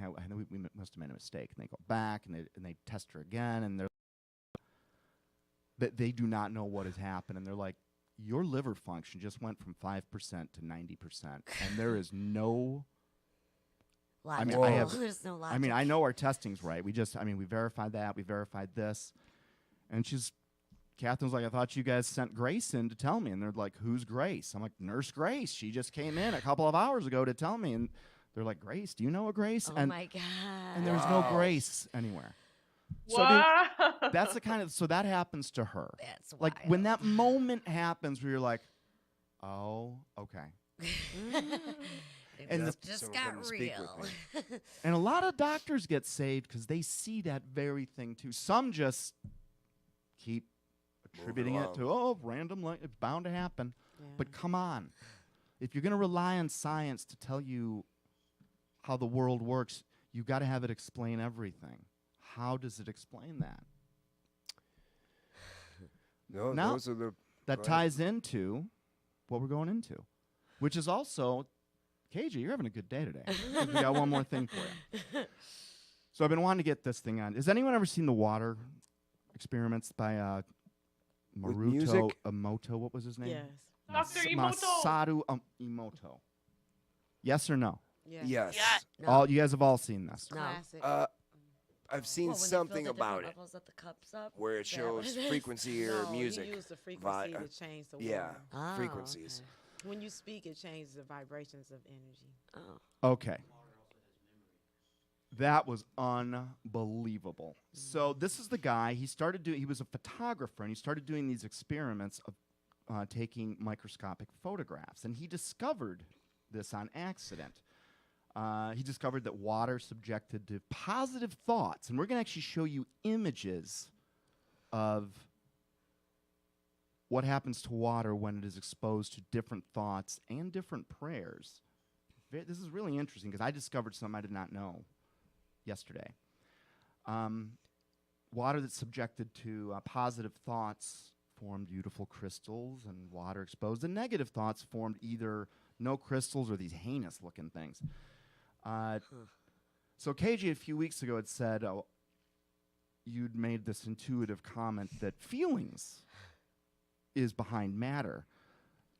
I know we must have made a mistake. And they go back, and they test her again, and they do not know what has happened, and they're like, your liver function just went from 5% to 90%, and there is no. Logic. mean, I have- There's no logic. I mean, I know our testing's right. We verified that. We verified this. And Catherine's like, I thought you guys sent Grace in to tell me. And they're like, who's Grace? I'm like, Nurse Grace. She just came in a couple of hours ago to tell me. And they're like, Grace, do you know a Grace? Oh my God. And there's no Grace anywhere. So Wow. that's the kind of, so that happens to her. That's Like wild. when that moment happens where you're like, oh, okay. And it the- just Someone got come and speak real. with And a lot of doctors get saved because they see that very thing too. Some just keep attributing it to, random, it's bound to happen. Yeah. But come on. If you're going to rely on science to tell you how the world works, you got to have it explain everything. How does it explain that? No, Now- those are the. That Go ahead. ties into what we're going into, which is also, KJ, you're having a good day today. We got one more thing for you. So I've been wanting to get this thing on. Has anyone ever seen the water experiments by With Maruto music? Emoto? What was his name? Yes. Dr. Emoto. Masaru Emoto. Yes or no? Yes. Yes. No. You guys have all seen this. No. Classic. I've seen What, when they fill something the about different it levels of the cups up? where it Is that what shows it is? frequency or No, music. You use the frequency to change the Yeah, water. Oh, frequencies. When you speak, it changes the vibrations of energy. Oh. Okay. That was unbelievable. So this is the guy. He was a photographer, and he started doing these experiments taking microscopic photographs, and he discovered this on accident. He discovered that water subjected to positive thoughts, and we're going to actually show you images of what happens to water when it is exposed to different thoughts and different prayers. This is really interesting because I discovered something I did not know yesterday. Water that's subjected to positive thoughts formed beautiful crystals, and water exposed to negative thoughts formed either no crystals or these heinous-looking things. So KJ a few weeks ago had said, you'd made this intuitive comment that feelings is behind matter.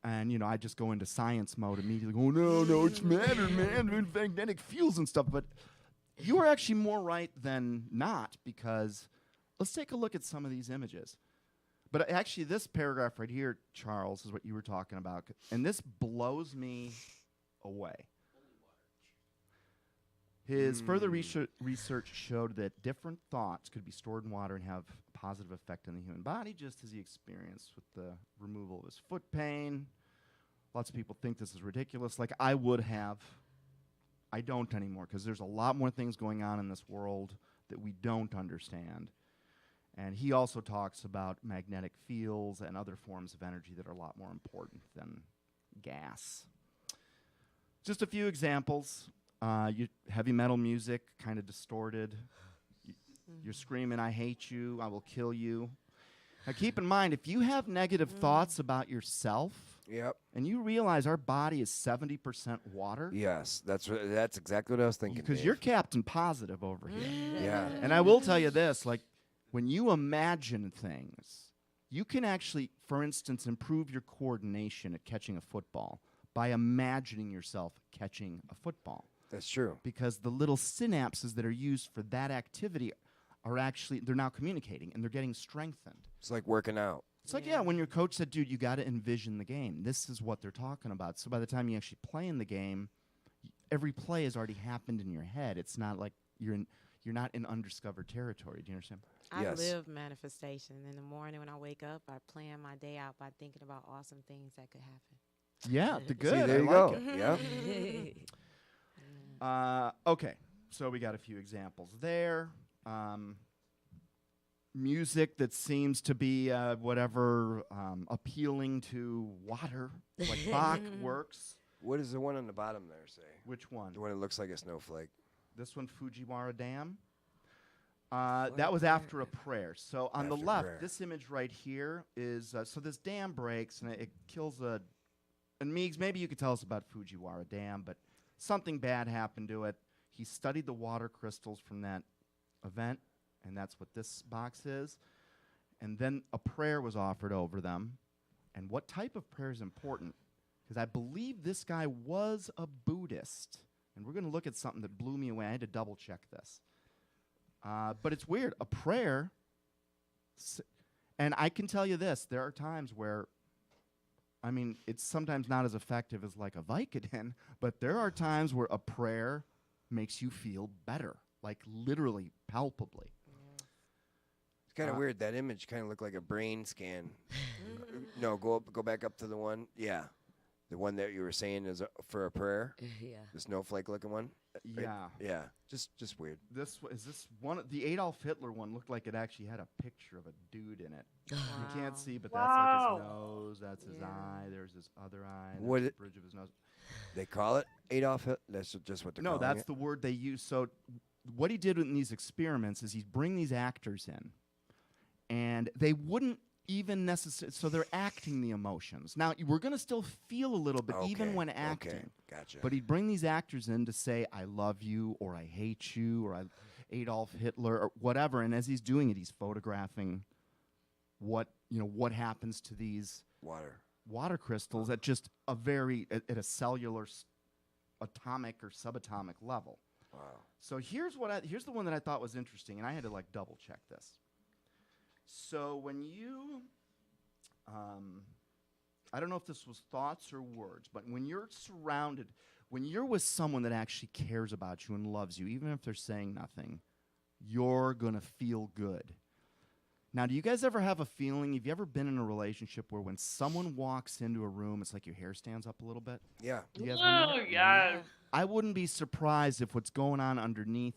And, I just go into science mode immediately, go, no, it's matter, man, magnetic fields and stuff. But you were actually more right than not, because let's take a look at some of these images. But actually, this paragraph right here, Charles, is what you were talking about. And this blows me away. His further research showed that different thoughts could be stored in water and have a positive effect on the human body, just as he experienced with the removal of his foot pain. Lots of people think this is ridiculous, like I would have. I don't anymore, because there's a lot more things going on in this world that we don't understand. And he also talks about magnetic fields and other forms of energy that are a lot more important than gas. Just a few examples. Heavy metal music, kind of distorted. You're screaming, I hate you, I will kill you. Now keep in mind, if you have negative thoughts about yourself, and you realize our body is 70% water. Yes, that's exactly what I was thinking. Because you're Captain Positive over here. Yeah. And I will tell you this, like, when you imagine things, you can actually, for instance, improve your coordination at catching a football by imagining yourself catching a football. That's true. Because the little synapses that are used for that activity are actually, they're now communicating, and they're getting strengthened. It's like working out. It's like, yeah, when your coach said, dude, you got to envision the game. This is what they're talking about. So by the time you actually play in the game, every play has already happened in your head. It's not like you're not in undiscovered territory. Do you understand? I Yes. live manifestation. In the morning when I wake up, I plan my day out by thinking about awesome things that could happen. Yeah, the good. See, there I you like go. it. Yeah. Okay, so we got a few examples there. Music that seems to be appealing to water, like Bach works. What does the one on the bottom there say? Which one? The one that looks like a snowflake. This one, Fujiwara Dam. That was after a prayer. So on the After left, prayer. this image right here is, so this dam breaks and it kills and Meigs, maybe you could tell us about Fujiwara Dam, but something bad happened to it. He studied the water crystals from that event, and that's what this box is. And then a prayer was offered over them. And what type of prayer is important? Because I believe this guy was a Buddhist. And we're going to look at something that blew me away. I had to double check this. But it's weird. A prayer, and I can tell you this, there are times where, I mean, it's sometimes not as effective as like a Vicodin, but there are times where a prayer makes you feel better, like literally, palpably. It's kind of weird. That image kind of looked like a brain scan. No, go back up to the one. Yeah. The one that you were saying is for a prayer. Yeah. The snowflake-looking one. Right? Yeah. Yeah. Just weird. Is this one? The Adolf Hitler one looked like it actually had a picture of a dude in it. You can't see, but that's like his nose. That's his eye. There's his other eye. There's the bridge of his nose. They call it Adolf Hitler? That's just what they're calling it? No, that's the word they use. So what he did in these experiments is he'd bring these actors in, and they wouldn't even necessarily, so they're acting the emotions. Now, we're going to still feel a little bit, even when acting. Okay, gotcha. But he'd bring these actors in to say, I love you, or I hate you, or Adolf Hitler, or whatever. And as he's doing it, he's photographing what happens to these water crystals at just a at a cellular, atomic or subatomic level. Wow. So here's the one that I thought was interesting, and I had to like double check this. So when you, I don't know if this was thoughts or words, but when you're surrounded, when you're with someone that actually cares about you and loves you, even if they're saying nothing, you're going to feel good. Now, do you guys ever have a feeling, have you ever been in a relationship where when someone walks into a room, it's like your hair stands up a little bit? Yeah. Do you guys remember Oh, that? yes. I wouldn't be surprised if what's going on underneath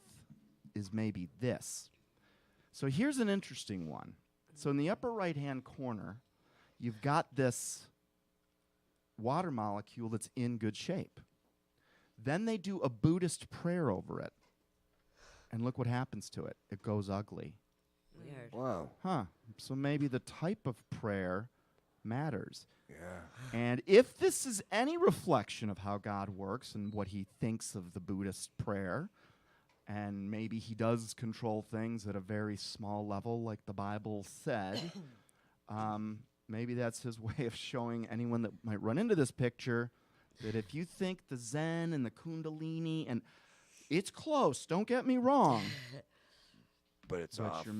is maybe this. So here's an interesting one. So in the upper right-hand corner, you've got this water molecule that's in good shape. Then they do a Buddhist prayer over it. And look what happens to it. It goes ugly. Weird. Wow. Huh. So maybe the type of prayer matters. Yeah. And if this is any reflection of how God works and what he thinks of the Buddhist prayer, and maybe he does control things at a very small level, like the Bible said, maybe that's his way of showing anyone that might run into this picture that if you think the Zen and the Kundalini, and it's close, don't get me wrong, But it's but off. you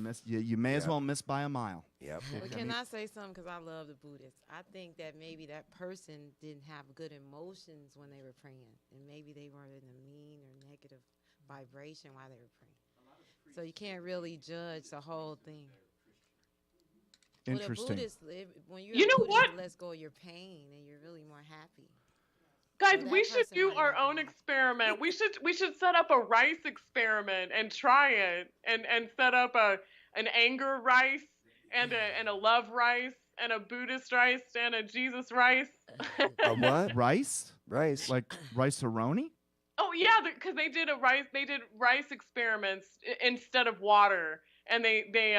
may as Yep. well miss by a mile. Yep. But can I say something? Because I love the Buddhists. I think that maybe that person didn't have good emotions when they were praying. And maybe they were in a mean or negative vibration while they were praying. So you can't really judge the whole thing. Well, the Interesting. Buddhists, when you're You a know Buddhist, what? you let go of your pain and you're really more happy. Guys, So that we should person do might our not own be- experiment. We should set up a rice experiment and try it, and set up an anger rice and a love rice and a Buddhist rice and a Jesus rice. A what? Rice? Rice. Like rice-a-roni? Oh yeah, because they did rice experiments instead of water, and they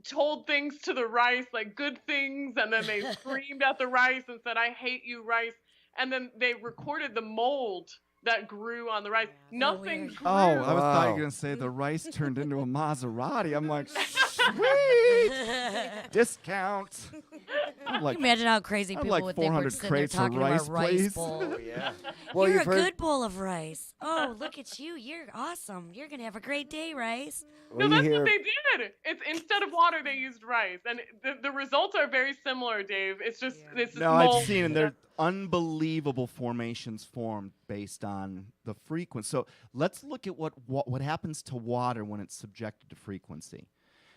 told things to the rice, like good things, and then they screamed at the rice and said, "I hate you, rice." And then they recorded the mold that grew on the rice. Yeah. Nothing weird. grew. Oh, I thought you Wow. were going to say the rice turned into a Maserati. I'm like, sweet! Discount. I'm like, Imagine how crazy I'd people like would think we're 400 sitting there crates of talking rice, about rice please. bowl. Oh, yeah. Well, You're you've a heard. good bowl of rice. Oh, look at you. You're awesome. You're going to have a great day, Rice. Well, No, you that's hear. what they did. It's instead of water, they used rice, and the results are very similar, Dave. It's just Yeah. it's just no, mold. I've seen it. There are unbelievable formations formed based on the frequency. So let's look at what happens to water when it's subjected to frequency.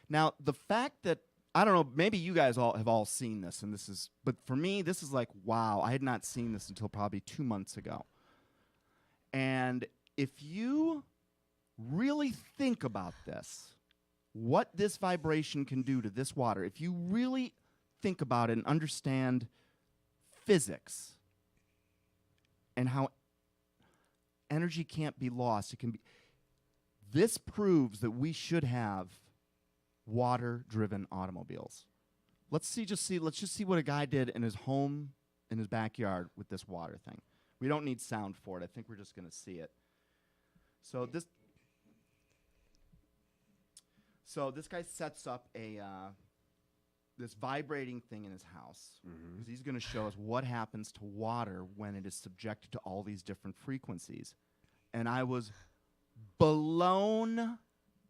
Now, the fact that, I don't know, maybe you guys all have seen this, and this is, but for me, this is like, wow, I had not seen this until probably 2 months ago. And if you really think about this, what this vibration can do to this water, if you really think about it and understand physics and how energy can't be lost, it can be. This proves that we should have water-driven automobiles. Let's just see what a guy did in his home, in his backyard with this water thing. We don't need sound for it. I think we're just going to see it. So this guy sets up this vibrating thing in his house, because he's going to show us what happens to water when it is subjected to all these different frequencies. And I was blown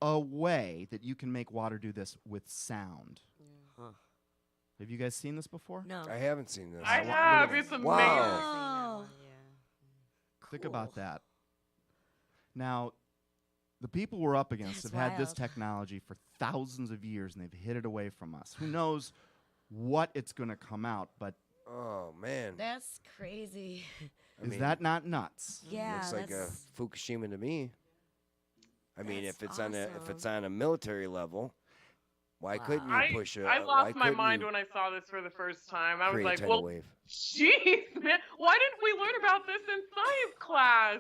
away that you can make water do this with sound. Huh. Have you guys seen this before? No. I haven't seen this. I have. It's amazing. Wow. Oh. Think Cool. about that. Now, the people we're up against That's have had this wild. technology for thousands of years, and they've hid it away from us. Who knows what it's going to come out, but Oh man. That's crazy. I is mean, that not nuts? Yeah, looks like a that's Fukushima to me. I mean, That's if it's on awesome. a military level, why couldn't you Wow. push a? I why lost my couldn't mind you when I saw this for the first time. I was create a like, tidal well, wave? jeez, man, why didn't we learn about this in science class?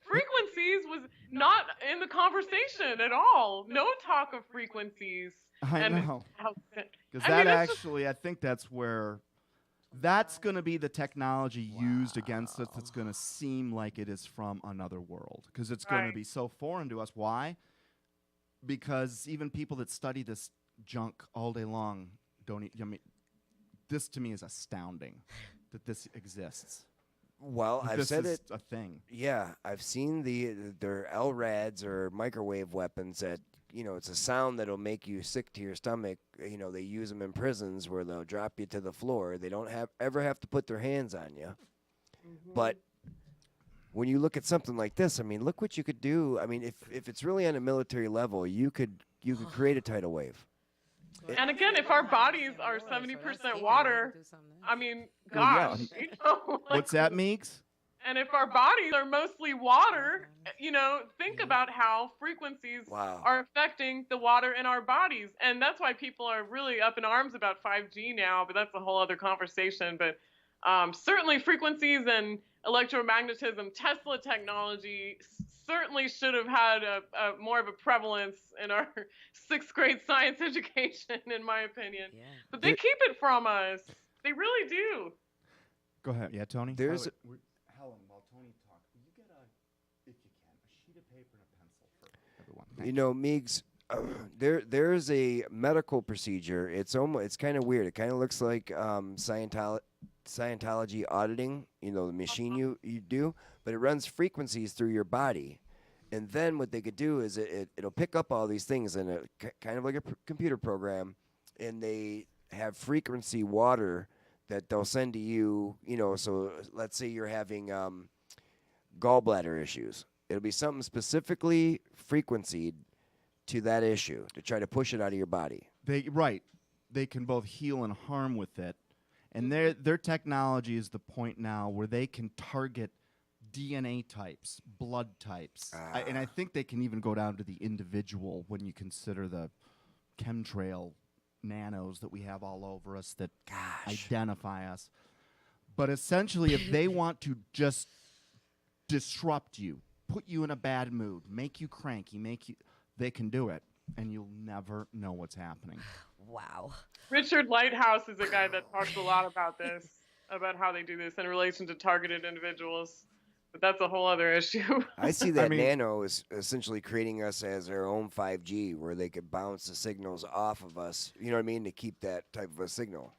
Frequencies was not in the conversation at all. No talk of frequencies. I And know. how- Because I that mean, that's just- actually, I think that's where, that's going to be the technology used against us that's going to seem like it is from another world. Because it's going to Right. be so foreign to us. Why? Because even people that study this junk all day long don't, I mean, this to me is astounding that this exists. Well, I've This said is it. a thing. Yeah, I've seen their LRADs or microwave weapons that, it's a sound that'll make you sick to your stomach. They use them in prisons where they'll drop you to the floor. They don't ever have to put their hands on you. But when you look at something like this, I mean, look what you could do. I mean, if it's really on a military level, you could create a tidal wave. And again, if our bodies are 70% water, I mean, Well, yeah, gosh, you know, like, What's that, Meeks? and if our bodies are mostly water, you know, think about how frequencies Wow. are affecting the water in our bodies. And that's why people are really up in arms about 5G now, but that's a whole other conversation. But certainly frequencies and electromagnetism, Tesla technology certainly should have had a more of a prevalence in our sixth grade science education, in my opinion. Yeah. But they keep it from us. They really do. Go ahead. Yeah, Tony? There's Helen, while Tony talks, will you get if you can, a sheet of paper and a pencil for everyone? You know, Meigs, there's a medical procedure. It's kind of weird. It kind of looks like Scientology auditing. You know, the machine you do, but it runs frequencies through your body, and then what they could do is it'll pick up all these things in a kind of like a computer program, and they have frequency water that they'll send to you. You know, so let's say you're having gallbladder issues. It'll be something specifically frequencied to that issue to try to push it out of your body. They can both heal and harm with it, and their technology is the point now where they can target DNA types, blood types, and I think they can even go down to the individual when you consider the chemtrail nanos that we have all over us that identify us. But essentially, if they want to just disrupt you, put you in a bad mood, make you cranky, they can do it, and you'll never know what's happening. Wow. Richard Lighthouse is a guy that talks a lot about this, about how they do this in relation to targeted individuals. But that's a whole other issue. I see that nano is essentially creating us as our own 5G, where they could bounce the signals off of us. You know what I mean? To keep that type of a signal.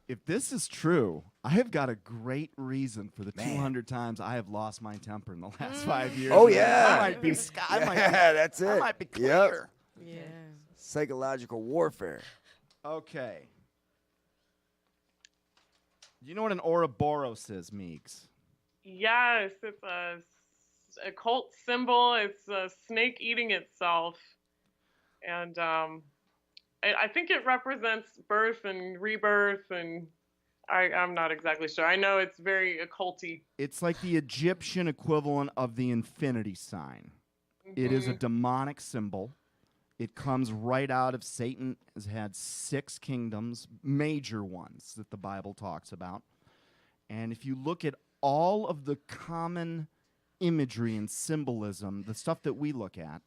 If this is true, I have got a great reason for the 200 times I have lost my temper in the last 5 years. Oh, yeah. I might be That's it. I might be clear. Yep. Yeah. Psychological warfare. Okay. You know what an Ouroboros is, Meeks? Yes, it's a cult symbol. It's a snake eating itself. And I think it represents birth and rebirth, and I'm not exactly sure. I know it's very occulty. It's like the Egyptian equivalent of the infinity sign. It is a demonic symbol. It comes right out of Satan. Has had 6 kingdoms, major ones that the Bible talks about. And if you look at all of the common imagery and symbolism, the stuff that we look at,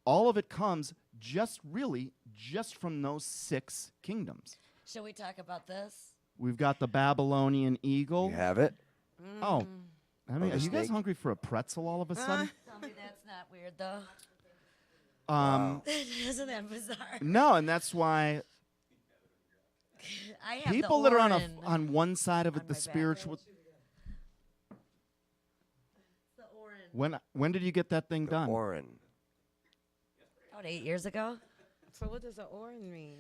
all of it comes just from those 6 kingdoms. Shall we talk about this? We've got the Babylonian eagle. You have it? Oh, I mean, the are you guys snake? hungry for a pretzel all of a sudden? Tell me that's not weird, though. Isn't that bizarre? No, and that's why I have people the that are Orin on one side of on it, the my back. spiritual. The Orin. When did you get that thing done? Orin. About 8 years ago. So what does the orange mean?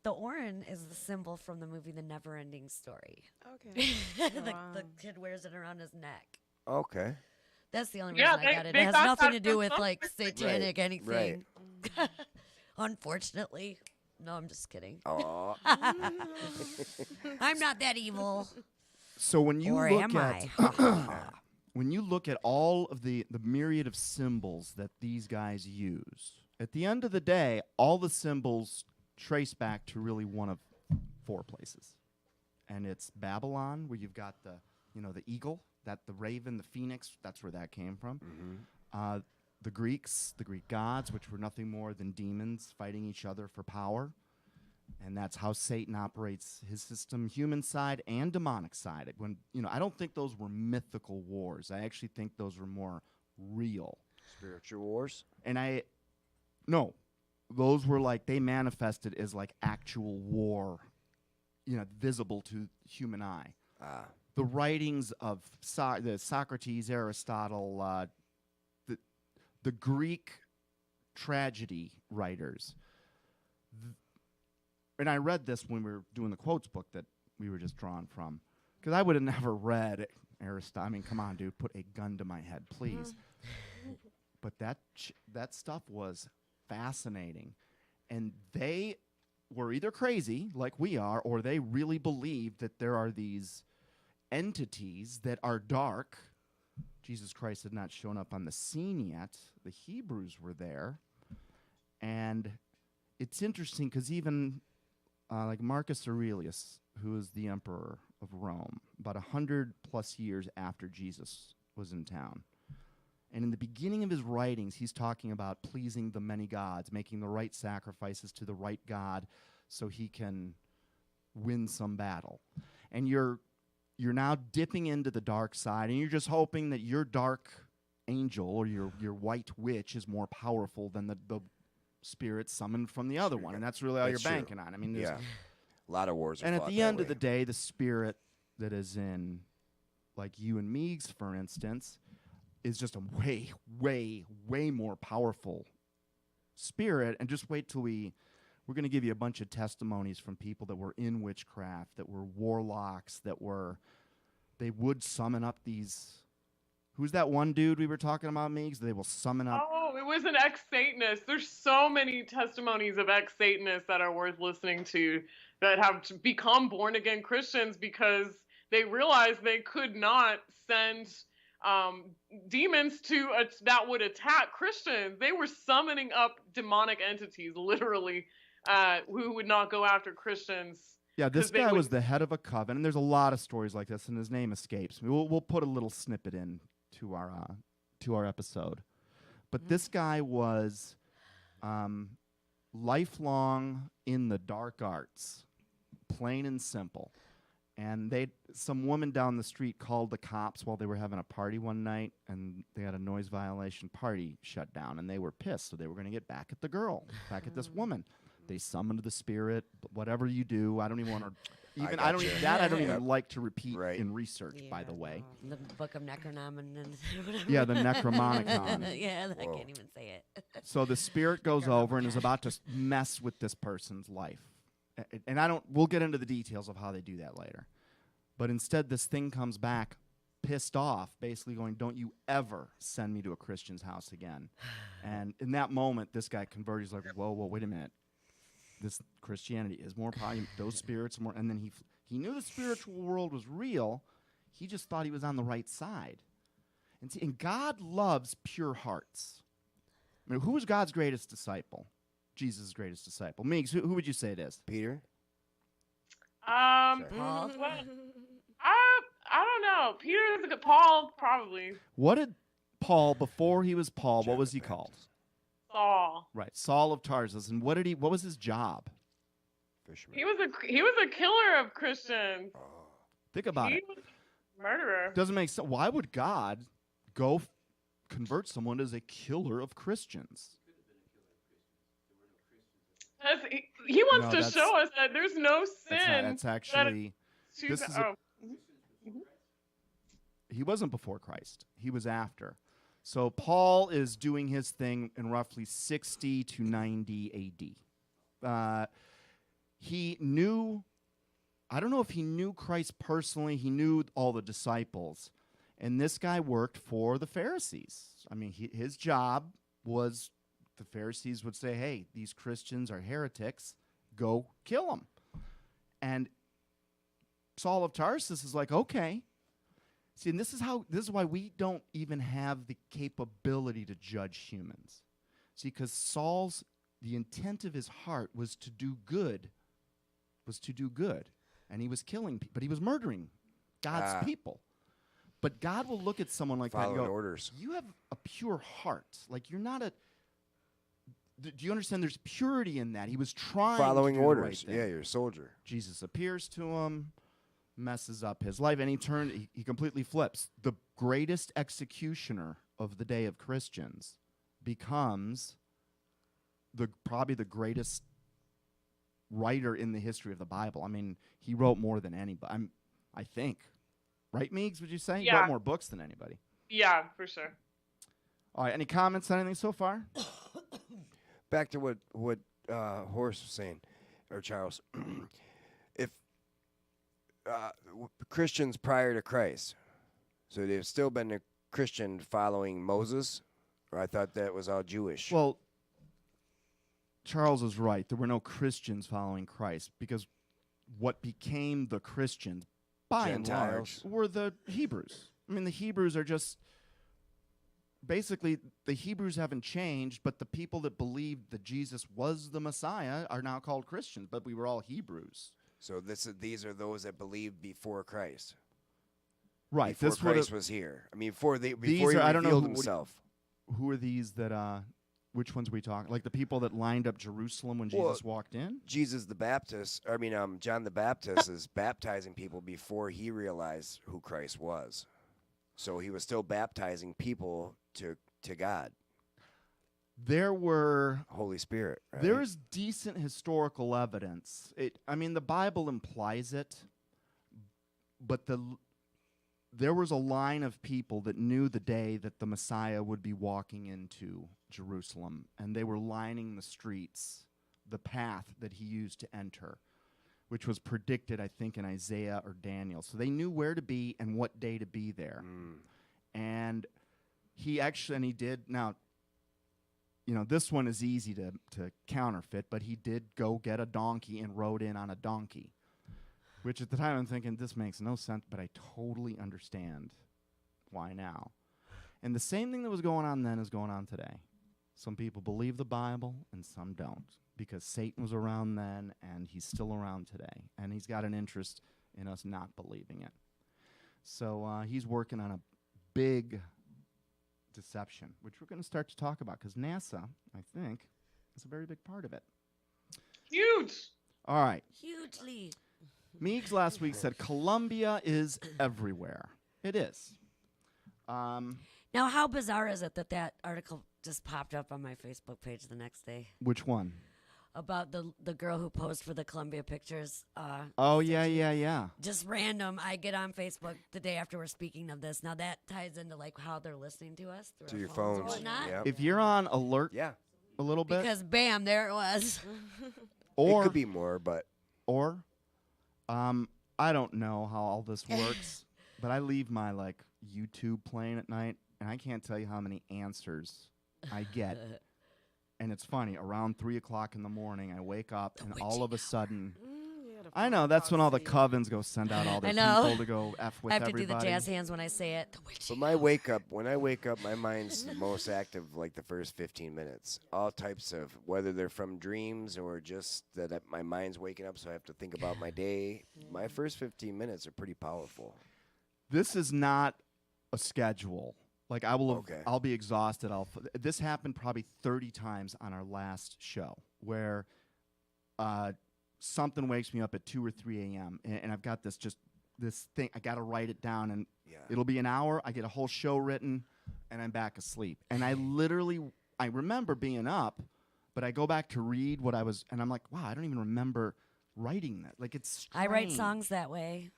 The Orin is the symbol from the movie The Never-Ending Story. Okay. The kid wears it around his neck. Okay. That's the only Yeah, reason I got it. they It has got nothing that to do from with like something. satanic Right, anything. Unfortunately. No, I'm just kidding. Aw. I'm not that evil. So when you Or look am at I? when you look at all of the myriad of symbols that these guys use, at the end of the day, all the symbols trace back to really one of 4 places. And it's Babylon, where you've got the eagle, the raven, the phoenix, that's where that came from. The Greek gods, which were nothing more than demons fighting each other for power. And that's how Satan operates his system, human side and demonic side. I don't think those were mythical wars. I actually think those were more real. Spiritual wars? And no, those were like, they manifested as like actual war, visible to human eye. The writings of Socrates, Aristotle, the Greek tragedy writers. And I read this when we were doing the quotes book that we were just drawn from, because I would have never read Aristotle. I mean, come on, dude, put a gun to my head, please. But that stuff was fascinating, and they were either crazy, like we are, or they really believed that there are these entities that are dark. Jesus Christ had not shown up on the scene yet. The Hebrews were there. And it's interesting because even like Marcus Aurelius, who is the emperor of Rome, about 100+ years after Jesus was in town. And in the beginning of his writings, he's talking about pleasing the many gods, making the right sacrifices to the right God so he can win some battle. And you're now dipping into the dark side, and you're just hoping that your dark angel or your white witch is more powerful than the spirit summoned from the other one. And that's really all That's you're true. banking on. I mean, Yeah. A lot of wars are and at fought the that end of way. the day, the spirit that is in, like you and Meigs, for instance, is just a way, way, way more powerful spirit. And just wait till we're going to give you a bunch of testimonies from people that were in witchcraft, that were warlocks, they would summon up these. Who's that one dude we were talking about, Meigs? They will summon up. Oh, it was an ex-Satanist. There's so many testimonies of ex-Satanists that are worth listening to that have become born-again Christians because they realized they could not send demons that would attack Christians. They were summoning up demonic entities, literally, who would not go after Christians. Yeah, this 'cause they guy would- was the head of a coven, and there's a lot of stories like this, and his name escapes me. We'll put a little snippet in to our episode. But this guy was lifelong in the dark arts, plain and simple. And some woman down the street called the cops while they were having a party one night, and they had a noise violation party shut down, and they were pissed, so they were going to get back at the girl, back at this woman. They summoned the spirit, whatever you do. I don't even want to. I don't even like to repeat in research. Yeah, by the way, The Book of Necronomicon and whatever. yeah, the Necronomicon. Yeah, I can't even say it. So the spirit goes over and is about to mess with this person's life, and we'll get into the details of how they do that later. But instead, this thing comes back, pissed off, basically going, "Don't you ever send me to a Christian's house again." And in that moment, this guy converts. He's like, "Whoa, wait a minute. This Christianity is more powerful. Those spirits are more." And then he knew the spiritual world was real. He just thought he was on the right side. And God loves pure hearts. I mean, who was God's greatest disciple? Jesus' greatest disciple. Meigs, who would you say it is? Peter? Paul? Well, I don't know. Peter is a good. Paul, probably. What did Paul, before he was Paul, what was he called? Saul. Right, Saul of Tarsus. And what was his job? Fisherman. He was a killer of Christians. Think about He it. was a murderer. Doesn't make sense. Why would God go convert someone as a killer of Christians? He wants No, to that's- show us that there's no sin. That's actually. to this the- is he wasn't before Christ. He was after. So Paul is doing his thing in roughly 60 to 90 AD. He knew, I don't know if he knew Christ personally. He knew all the disciples. And this guy worked for the Pharisees. I mean, his job was, the Pharisees would say, "Hey, these Christians are heretics. Go kill them." And Saul of Tarsus is like, "Okay." See, and this is why we don't even have the capability to judge humans. See, because the intent of his heart was to do good, and he was killing people, but he was murdering God's people. But God will look at someone like that and Following go, orders. "You have a pure heart. Like, you're not a." Do you understand? There's purity in that. He was trying Following to do orders. the right thing. Yeah, you're a soldier. Jesus appears to him, messes up his life, and he completely flips. The greatest executioner of the day of Christians becomes probably the greatest writer in the history of the Bible. I mean, he wrote more than anybody. I think. Right, Meigs, would you say? He Yeah. wrote more books than anybody. Yeah, for sure. All right, any comments on anything so far? Back to what Horace was saying, or Charles. If Christians prior to Christ, so they've still been a Christian following Moses, or I thought that was all Jewish. Well, Charles is right. There were no Christians following Christ because what became the Christians, by and large, Gentiles. were the Hebrews. I mean, the Hebrews are just basically the Hebrews haven't changed, but the people that believed that Jesus was the Messiah are now called Christians. But we were all Hebrews, So these are those that believed before Christ. right? Before This would Christ was here. I mean, before These he are- I don't know revealed who- what do you- himself. who are these that? Which ones are we talking? Like the people that lined up Jerusalem when Well, Jesus walked in? Jesus the Baptist, John the Baptist is baptizing people before he realized who Christ was. So he was still baptizing people to God, There were Holy Spirit. Right? There is decent historical evidence. The Bible implies it, but there was a line of people that knew the day that the Messiah would be walking into Jerusalem, and they were lining the streets, the path that he used to enter, which was predicted, I think, in Isaiah or Daniel. So they knew where to be and what day to be there. And he did. Now, this one is easy to counterfeit, but he did go get a donkey and rode in on a donkey, which at the time I'm thinking, this makes no sense, but I totally understand why now. And the same thing that was going on then is going on today. Some people believe the Bible and some don't, because Satan was around then and he's still around today, and he's got an interest in us not believing it. So he's working on a big deception, which we're going to start to talk about, because NASA, I think, is a very big part of it. Huge. All right. Hugely. Meeks last week said Colombia is everywhere. It is. Now, how bizarre is it that article just popped up on my Facebook page the next day Which one? about the girl who posed for the Columbia Pictures? Oh, yeah. Just random. I get on Facebook the day after we're speaking of this. Now that ties into like how they're listening to us through To our your phones and phones. whatnot. Yep. If you're on alert Yeah. a little bit, Because bam, there it was. It could be more, but I don't know how all this works, but I leave my YouTube playing at night, and I can't tell you how many answers I get. And it's funny, around 3 o'clock in the morning, I wake up, and all of a sudden, I know, that's when all the covens go send out all their I know. people to go F with I have everybody. to do the jazz hands when I say it. The witchy. when I wake up, my mind's the most active like the first 15 minutes. All types of, whether they're from dreams or just that my mind's waking up, so I have to think about my day. My first 15 minutes are pretty powerful. This is not a schedule. Like Okay. I'll be exhausted. This happened probably 30 times on our last show, where something wakes me up at 2 or 3 a.m. and I've got this thing. I got to write it down, and Yeah. it'll be an hour. I get a whole show written, and I'm back asleep. And I remember being up, but I go back to read what I was, and I'm like, wow, I don't even remember writing that. Like, it's strange. I write songs that way.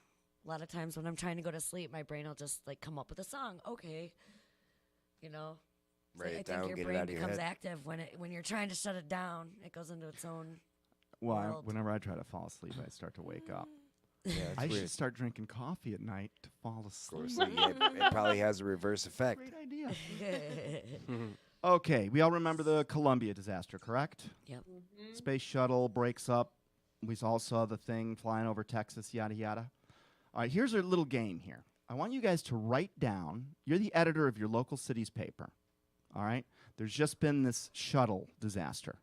A lot of times when I'm trying to go to sleep, my brain will just come up with a song. Okay, So Write it I down, think your get it brain out of your becomes head. active when you're trying to shut it down. It goes into its own. Well, world. whenever I try to fall asleep, I start to wake up. Yeah, it's I weird. should start drinking coffee at night to fall asleep. Of course, it probably has a reverse effect. Great idea. Okay, we all remember the Columbia disaster, correct? Yep. Space shuttle breaks up. We all saw the thing flying over Texas, yada, yada. All right, here's a little game here. I want you guys to write down, you're the editor of your local city's paper, all right? There's just been this shuttle disaster.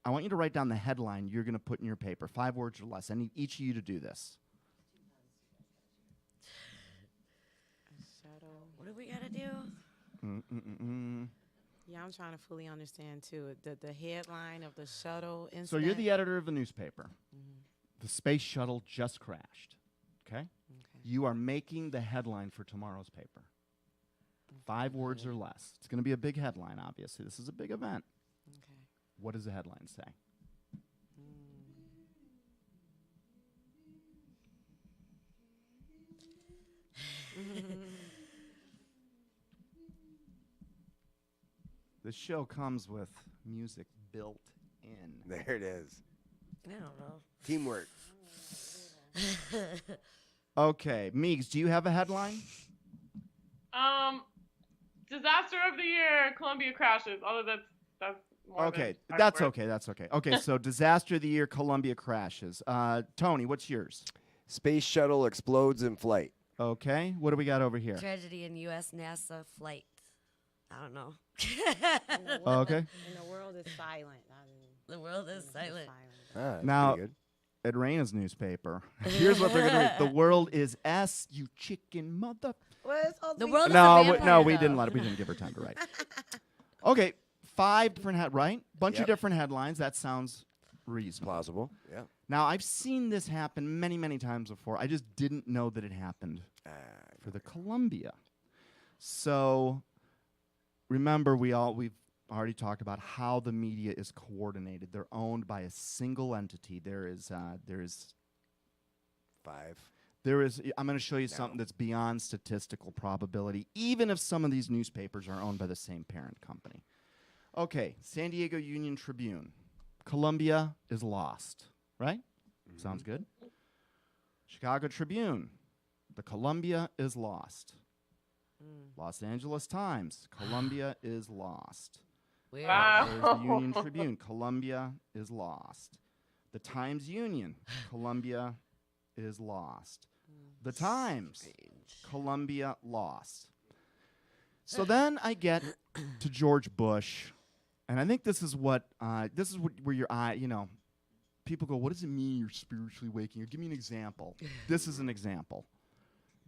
I want you to write down the headline you're going to put in your paper, 5 words or less. I need each of you to do this. Shuttle. What do we gotta do? Yeah, I'm trying to fully understand too. The headline of the shuttle incident. So you're the editor of the newspaper. The space shuttle just crashed, okay? Okay. You are making the headline for tomorrow's paper. 5 words or less. It's going to be a big headline, obviously. This is a big event. Okay. What does the headline say? This show comes with music built in. There it is. I don't know. Teamwork. Okay, Meeks, do you have a headline? Disaster of the year, Columbia crashes. Although that's more Okay, than that's I okay. That's okay. Okay, so disaster of the year, Columbia crashes. Tony, what's yours? Space shuttle explodes in flight. Okay, what do we got over here? Tragedy in U.S. NASA flight. I don't know. And the Oh, world, okay. and the world is silent. The world is silent. Ah, that's Now, pretty good. At Raina's newspaper, here's what they're going to read. The world is S, you chicken mother. Well, it's supposed The to be world is No, a we, vampire, no, we though. didn't let it. We didn't give her time to write. Okay, 5 different right? Bunch of Yep. different headlines. That sounds reasonable. Plausible. Yeah. Now, I've seen this happen many, many times before. I just didn't know that it happened for the Columbia. So, remember, we've already talked about how the media is coordinated. They're owned by a single entity. There is 5. I'm going to show you something that's beyond statistical probability, even if some of these newspapers are owned by the same parent company. Okay, San Diego Union Tribune. Columbia is lost, right? Sounds good. Chicago Tribune. The Columbia is lost. Los Angeles Times. Columbia is lost. Weird. Wow. There's the Union Tribune. Columbia is lost. The Times Union. Columbia is lost. The Times. Columbia lost. So then I get to George Bush, and I think this is where your eye, people go, what does it mean you're spiritually waking? Or give me an example. This is an example.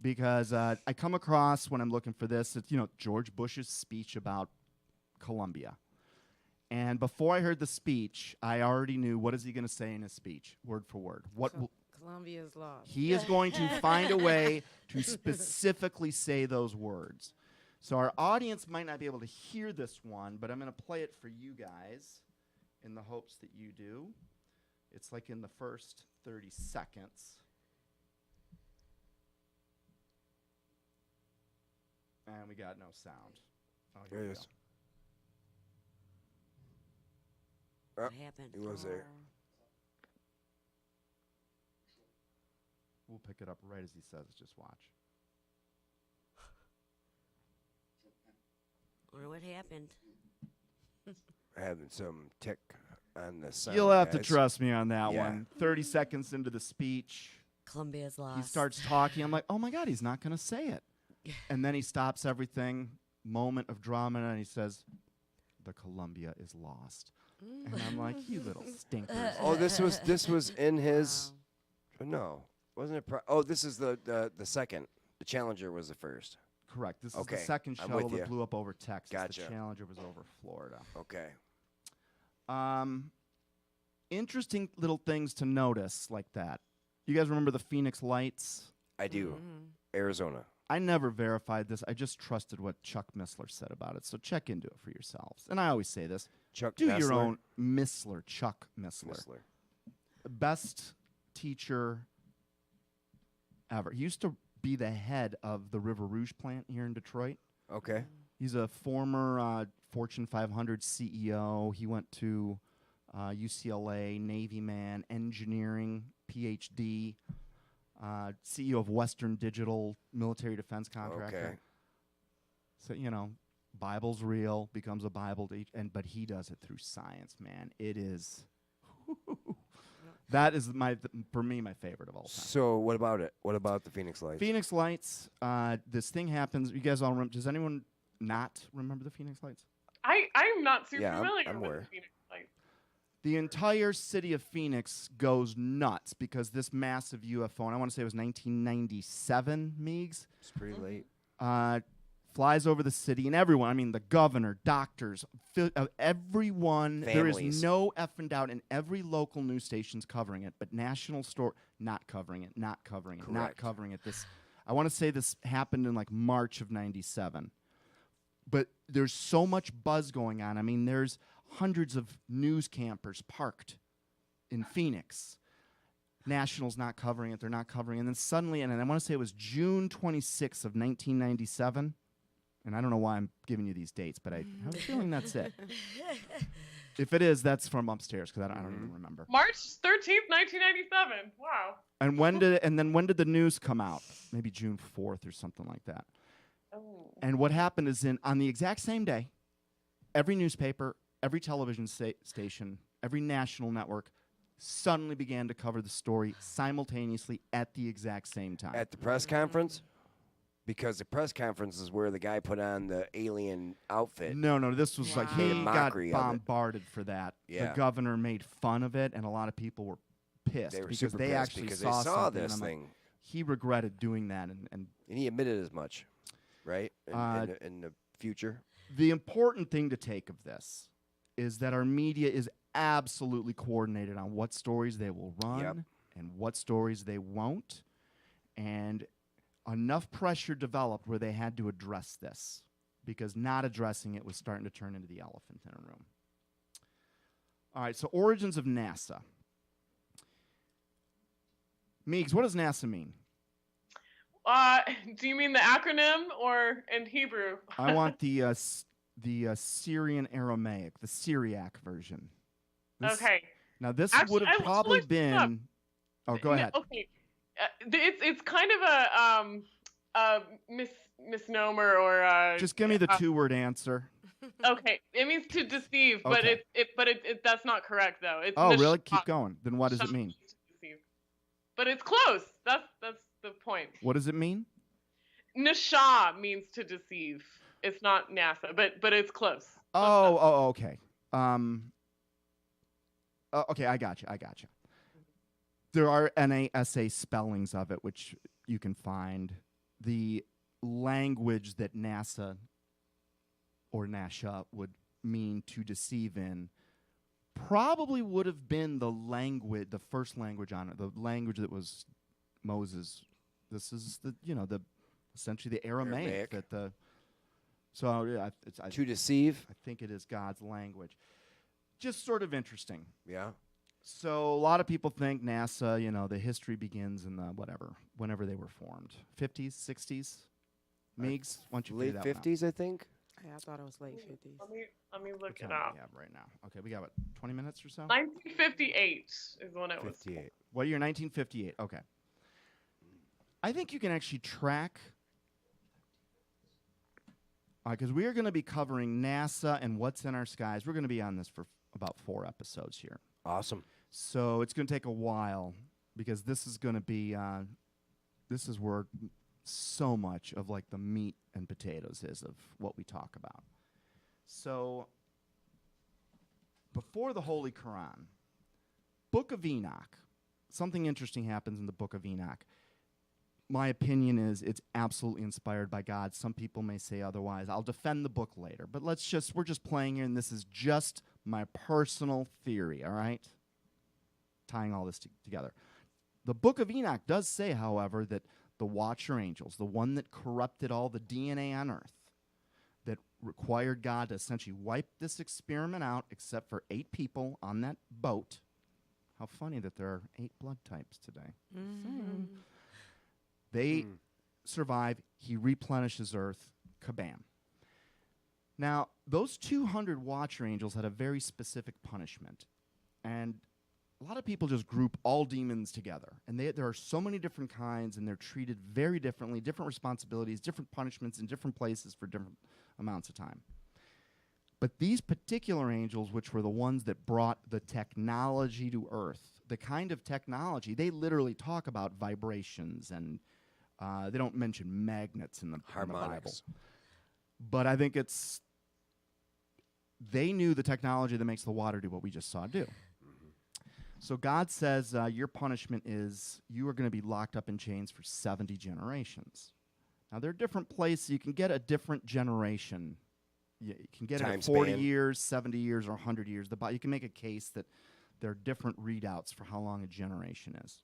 Because I come across, when I'm looking for this, it's, George Bush's speech about Columbia. And before I heard the speech, I already knew, what is he going to say in his speech, word for word? Columbia is lost. He is going to find a way to specifically say those words. So our audience might not be able to hear this one, but I'm going to play it for you guys in the hopes that you do. It's like in the first 30 seconds. And we got no sound. Oh, Here we it is. go. What happened? He was there. We'll pick it up right as he says it. Just watch. Wonder what happened. Having some tick on the sound. You'll have to guys. trust me on that Yeah. one. 30 seconds into the speech, Columbia's lost. he starts talking. I'm like, oh my God, he's not going to say it. And then he stops everything, moment of drama, and he says, the Columbia is lost. And I'm like, you little stinkers. Oh, this was in his. No, wasn't it? This is the second. The Challenger was the first. Correct. This is Okay, the second I'm shuttle with that ya. blew up over Texas. Gotcha. The Challenger was over Florida. Okay. Interesting little things to notice like that. You guys remember the Phoenix Lights? I do. Mm-hmm. Arizona. I never verified this. I just trusted what Chuck Missler said about it. So check into it for yourselves. And I always say this. Chuck Do your Messler? own Missler, Chuck Missler. Missler. Best teacher ever. He used to be the head of the River Rouge plant here in Detroit. Okay. He's a former Fortune 500 CEO. He went to UCLA, Navy man, engineering, PhD, CEO of Western Digital, military defense contractor. Okay. So, Bible's real, becomes a Bible, but he does it through science, man. It is, that is for me, my favorite of all time. So what about it? What about the Phoenix Lights? Phoenix Lights, this thing happens. You guys all remember, does anyone not remember the Phoenix Lights? I'm not super Yeah, I'm familiar with aware. the Phoenix Lights. The entire city of Phoenix goes nuts because this massive UFO, and I want to say it was 1997, Meigs, It's pretty late. flies over the city, and everyone, I mean, the governor, doctors, everyone, there is Families. no effing doubt, and every local news station's covering it, but national store, not covering it, not covering it, not Correct. covering it. I want to say this happened in like March of 97. But there's so much buzz going on. I mean, there's hundreds of news campers parked in Phoenix. National's not covering it. They're not covering it. And then suddenly, and I want to say it was June 26th of 1997. And I don't know why I'm giving you these dates, but I have a feeling that's it. If it is, that's from upstairs because I don't even remember. March 13th, 1997. Wow. And when did the news come out? Maybe June 4th or something like that. Oh. And what happened is on the exact same day, every newspaper, every television station, every national network suddenly began to cover the story simultaneously at the exact same time. At the press conference? Because the press conference is where the guy put on the alien outfit. No, this was like he Made a got mockery of it. bombarded for that. Yeah. The governor made fun of it, and a lot of people were pissed They were because super they pissed actually because saw, they saw something, this and I'm like, thing. he regretted doing that, and And he admitted as much, right? In the future. the important thing to take of this is that our media is absolutely coordinated on what stories they will run Yep. and what stories they won't. And enough pressure developed where they had to address this because not addressing it was starting to turn into the elephant in a room. All right, so origins of NASA. Meeks, what does NASA mean? Do you mean the acronym or in Hebrew? I want the Syrian Aramaic, the Syriac version. This- Okay. Now this Actually, would I have probably looked it up. been. Oh, go ahead. Okay. It's kind of a misnomer or Just give me the two-word answer. Okay, it means to deceive, but Okay. it that's not correct though. It's Oh, really? nashah. Keep going. Then what does it Nashah mean? means to deceive. But it's close. That's the point. What does it mean? Nashah means to deceive. It's not NASA, but it's close. Oh, okay. Okay, I got you. There are NASA spellings of it, which you can find. The language that NASA or Nasha would mean to deceive in probably would have been the first language on it, the language that was Moses. This is essentially the Aramaic. So yeah, To deceive? I think it is God's language. Just sort of interesting. Yeah. So a lot of people think NASA, the history begins in whenever they were formed. 50s, 60s? Meigs, why don't you figure Late that one out? 50s, I think. I thought it was late 50s. Let me What look time it do up. we have right now? Okay, we got, 20 minutes or so? 1958 is when it was. 58. What year? 1958. Okay. I think you can actually track, because we are going to be covering NASA and what's in our skies. We're going to be on this for about 4 episodes here. Awesome. So it's going to take a while because this is going to be, this is where so much of like the meat and potatoes is of what we talk about. So before the Holy Quran, Book of Enoch, something interesting happens in the Book of Enoch. My opinion is it's absolutely inspired by God. Some people may say otherwise. I'll defend the book later, but we're just playing here, and this is just my personal theory, all right? Tying all this together. The Book of Enoch does say, however, that the Watcher Angels, the one that corrupted all the DNA on Earth, that required God to essentially wipe this experiment out except for 8 people on that boat. How funny that there are 8 blood types today. They survive. He replenishes Earth. Kabam. Now, those 200 Watcher Angels had a very specific punishment. And a lot of people just group all demons together. And there are so many different kinds, and they're treated very differently, different responsibilities, different punishments in different places for different amounts of time. But these particular angels, which were the ones that brought the technology to Earth, the kind of technology, they literally talk about vibrations, and they don't mention magnets in the Bible. Harmonics. But I think they knew the technology that makes the water do what we just saw do. So God says, your punishment is you are going to be locked up in chains for 70 generations. Now, there are different places. You can get a different generation. You can get it Time at 40 span. years, 70 years, or 100 years. You can make a case that there are different readouts for how long a generation is.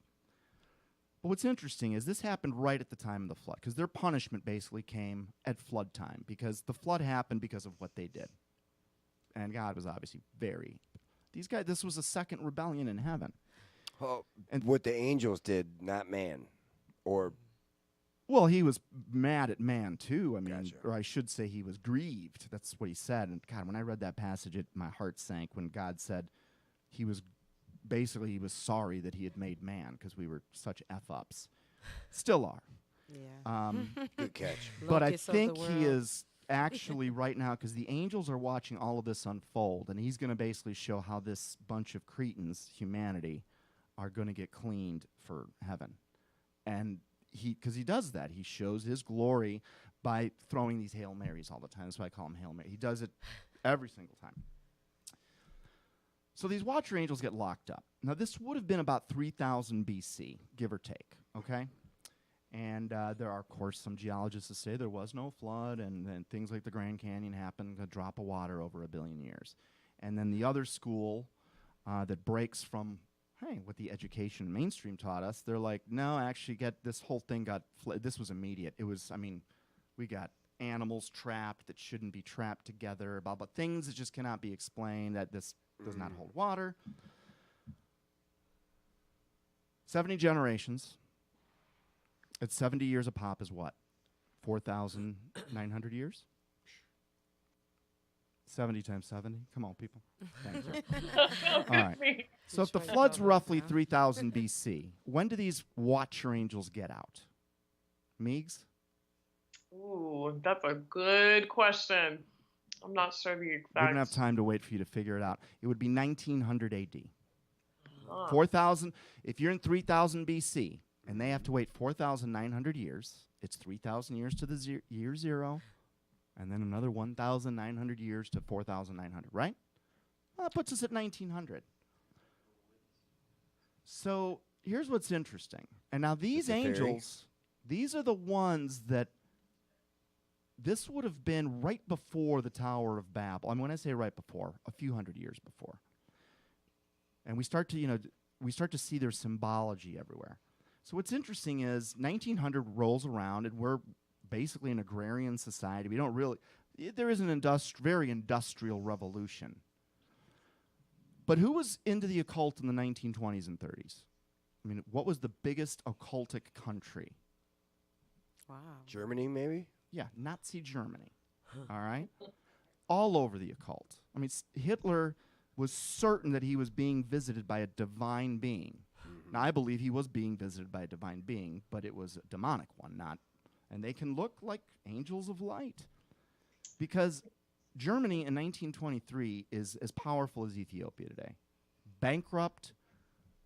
But what's interesting is this happened right at the time of the flood, because their punishment basically came at flood time, because the flood happened because of what they did. And God was obviously these guys, this was a second rebellion in heaven. Oh, And- and what the angels did, not man. Or Well, he was mad at man too. I mean, Gotcha. or I should say he was grieved. That's what he said. And God, when I read that passage, my heart sank when God said he was sorry that he had made man because we were such F-ups. Still are. Yeah. good catch. But I Locusts of the think he world. is actually right now, because the angels are watching all of this unfold, and he's going to basically show how this bunch of Cretans, humanity, are going to get cleaned for heaven. And because he does that, he shows his glory by throwing these Hail Marys all the time. That's why I call him Hail Mary. He does it every single time. So these watcher angels get locked up. Now, this would have been about 3000 BC, give or take, okay? And there are, of course, some geologists that say there was no flood, and things like the Grand Canyon happened, a drop of water over 1 billion years. And then the other school that breaks from, hey, what the education mainstream taught us, they're like, no, actually, this whole thing this was immediate. It was, we got animals trapped that shouldn't be trapped together, but things that just cannot be explained, that this does not hold water. 70 generations. At 70 years a pop is what? 4,900 years? 70 times 70? Come on, people. Thank you. All right. So if the flood's roughly 3000 BC, when do these watcher angels get out? Meigs? Ooh, that's a good question. I'm not sure the exact. We don't have time to wait for you to figure it out. It would be 1900 AD. 4,000. If you're in 3000 BC and they have to wait 4,900 years, it's 3,000 years to the year zero, and then another 1,900 years to 4,900, right? Well, that puts us at 1900. So here's what's interesting. And now these angels, these are the ones that this would have been right before the Tower of Babel. I mean, when I say right before, a few hundred years before. And we start to see their symbology everywhere. So what's interesting is 1900 rolls around, and we're basically an agrarian society. We don't really, there is an very industrial revolution. But who was into the occult in the 1920s and 30s? I mean, what was the biggest occultic country? Wow. Germany, maybe? Yeah, Nazi Germany. All right? All over the occult. I mean, Hitler was certain that he was being visited by a divine being. Now, I believe he was being visited by a divine being, but it was a demonic one, not. And they can look like angels of light. Because Germany in 1923 is as powerful as Ethiopia today. Bankrupt,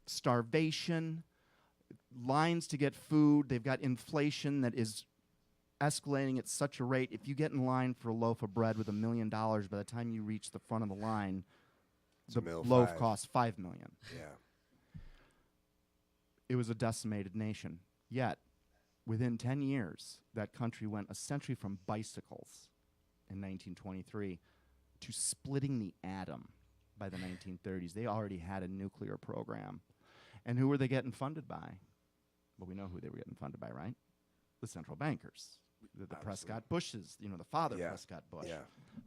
starvation, lines to get food. They've got inflation that is escalating at such a rate. If you get in line for a loaf of bread with $1 million, by the time you reach the front of the line, the loaf costs $5 million. Yeah. It was a decimated nation. Yet, within 10 years, that country went essentially from bicycles in 1923 to splitting the atom by the 1930s. They already had a nuclear program. And who were they getting funded by? Well, we know who they were getting funded by, right? The central bankers. The Prescott Bushes, the father Prescott Bush,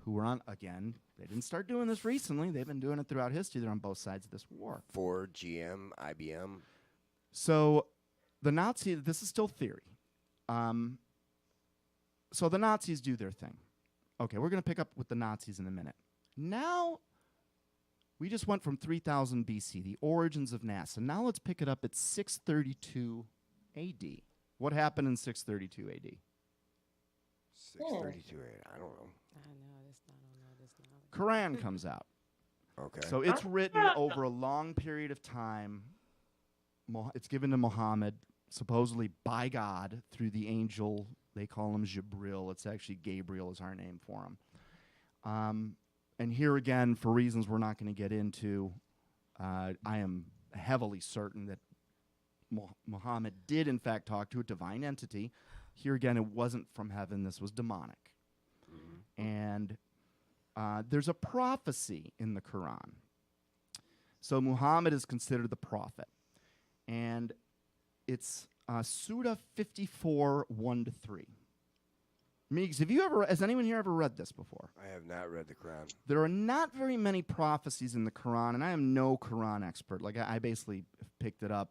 who were on, again, they didn't start doing this recently. They've been doing it throughout history. They're on both sides of this war. Ford, GM, IBM. So the Nazis, this is still theory. So the Nazis do their thing. Okay, we're going to pick up with the Nazis in a minute. Now, we just went from 3000 BC, the origins of NASA. Now let's pick it up at 632 AD. What happened in 632 AD? 632. I don't know. I know this. I don't know this knowledge. Quran comes out. Okay. So it's written over a long period of time. It's given to Muhammad, supposedly by God, through the angel. They call him Jibril. It's actually Gabriel is our name for him. And here again, for reasons we're not going to get into, I am heavily certain that Muhammad did, in fact, talk to a divine entity. Here again, it wasn't from heaven. This was demonic. And there's a prophecy in the Quran. So Muhammad is considered the prophet. And it's Surah 54, 1-3. Meigs, has anyone here ever read this before? I have not read the Quran. There are not very many prophecies in the Quran, and I am no Quran expert. Like, I basically picked it up,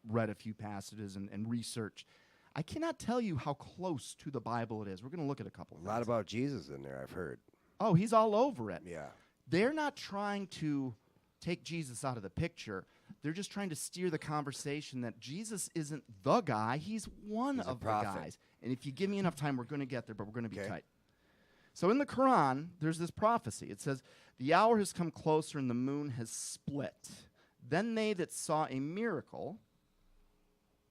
read a few passages, and researched. I cannot tell you how close to the Bible it is. We're going to look at a couple. A lot about Jesus in there, I've heard. Oh, he's all over it. Yeah. They're not trying to take Jesus out of the picture. They're just trying to steer the conversation that Jesus isn't the guy. He's one of the guys. And if you give me enough time, we're going to get there, but we're going to be tight. So in the Quran, there's this prophecy. It says, "The hour has come closer and the moon has split. Then they that saw a miracle,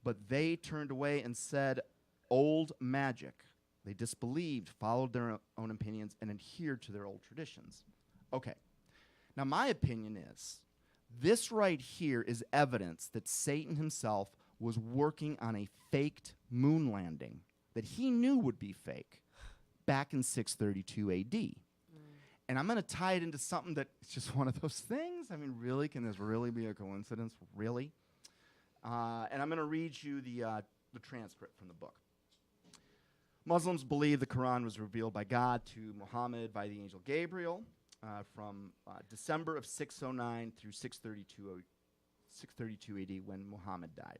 but they turned away and said, old magic. They disbelieved, followed their own opinions, and adhered to their old traditions." Okay. Now, my opinion is this right here is evidence that Satan himself was working on a faked moon landing that he knew would be fake back in 632 AD. And I'm going to tie it into something that it's just one of those things. I mean, really? Can this really be a coincidence? Really? And I'm going to read you the transcript from the book. Muslims believe the Quran was revealed by God to Muhammad by the angel Gabriel from December of 609 through 632 AD when Muhammad died.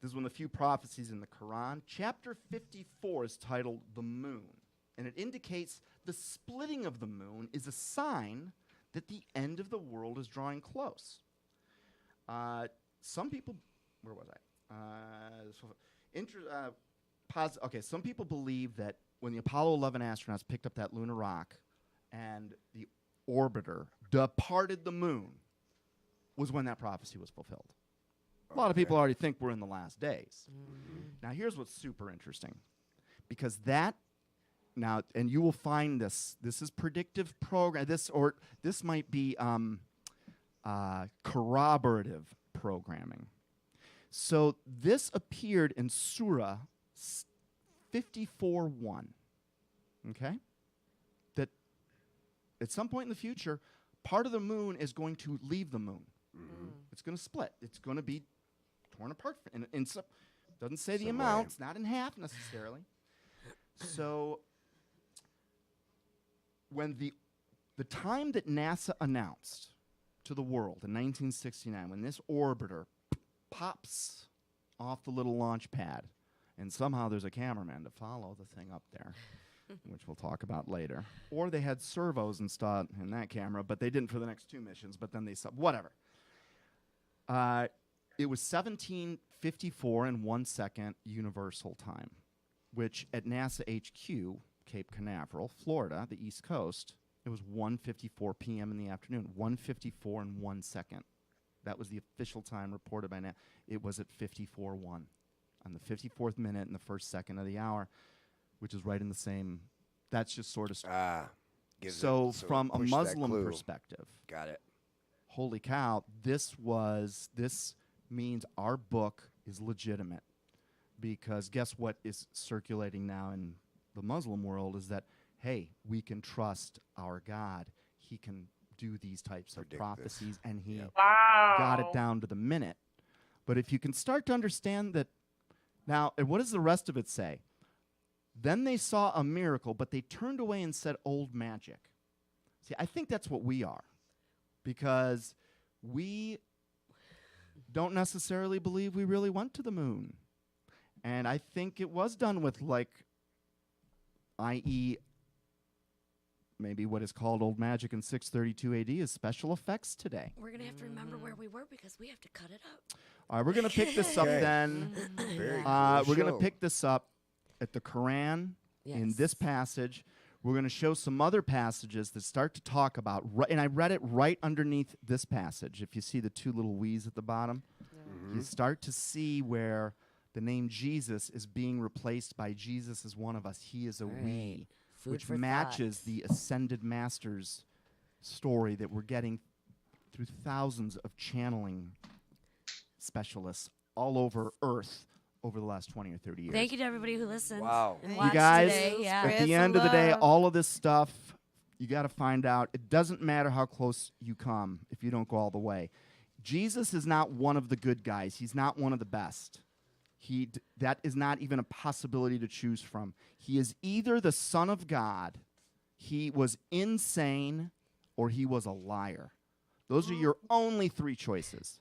This is one of the few prophecies in the Quran. Chapter 54 is titled The Moon, and it indicates the splitting of the moon is a sign that the end of the world is drawing close. Some people, where was I? Some people believe that when the Apollo 11 astronauts picked up that lunar rock and the orbiter departed the moon was when that prophecy was fulfilled. A lot of people already think we're in the last days. Now, here's what's super interesting. Because that, now, and you will find this is predictive program, this might be corroborative programming. So this appeared in Surah 54:1, okay? That at some point in the future, part of the moon is going to leave the moon. It's going to split. It's going to be torn apart. Doesn't say the amount. It's not in half necessarily. So when the time that NASA announced to the world in 1969, when this orbiter pops off the little launch pad, and somehow there's a cameraman to follow the thing up there, which we'll talk about later. Or they had servos installed in that camera, but they didn't for the next 2 missions, but then they whatever. It was 17:54 and 1 second universal time, which at NASA HQ, Cape Canaveral, Florida, the East Coast, it was 1:54 p.m. in the afternoon, 1:54 and 1 second. That was the official time reported by NASA. It was at 54:1 on the 54th minute and the first second of the hour, which is right in the same. That's just sort of. So from a Muslim perspective, got it. Holy cow! This means our book is legitimate, because guess what is circulating now in the Muslim world is that, hey, we can trust our God. He can do these types of prophecies, and he got it down to the minute. But if you can start to understand that now, and what does the rest of it say? Then they saw a miracle, but they turned away and said old magic. See, I think that's what we are, because we don't necessarily believe we really went to the moon. And I think it was done with, i.e., maybe what is called old magic in 632 AD is special effects today. We're going to have to remember where we were because we have to cut it up. All right, we're going to pick this up then. Very We're going to pick this up at the Quran in this passage. We're going to show some other passages that start to talk about, and I read it right underneath this passage. If you see the two little W's at the bottom, you start to see where the name Jesus is being replaced by Jesus is one of us. He is a we, which matches the ascended master's story that we're getting through thousands of channeling specialists all over Earth over the last 20 or 30 years. Thank you to everybody who listened. Wow. And You watched guys, today. Yeah. at the end of the day, all of this stuff, you got to find out. It doesn't matter how close you come if you don't go all the way. Jesus is not one of the good guys. He's not one of the best. That is not even a possibility to choose from. He is either the Son of God, he was insane, or he was a liar. Those are your only three choices.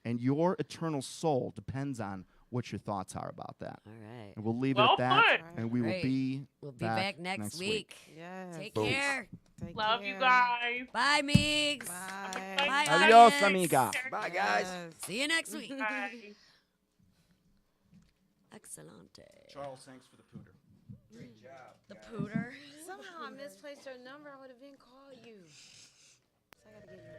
And your eternal soul depends on what your thoughts are about that. All right. And we'll leave it at that. Put. And we will be We'll be back next week. Yes. Take Boom. care. Take Love care. you guys. Bye, Meeks. Bye. Bye, Adios, audience. amiga. Bye, guys. Yes. See you next week. Bye. Excellente. Charles, thanks for the pooter. Great job. The pooter. Somehow I misplaced your number. I would have been called you. So I gotta give you.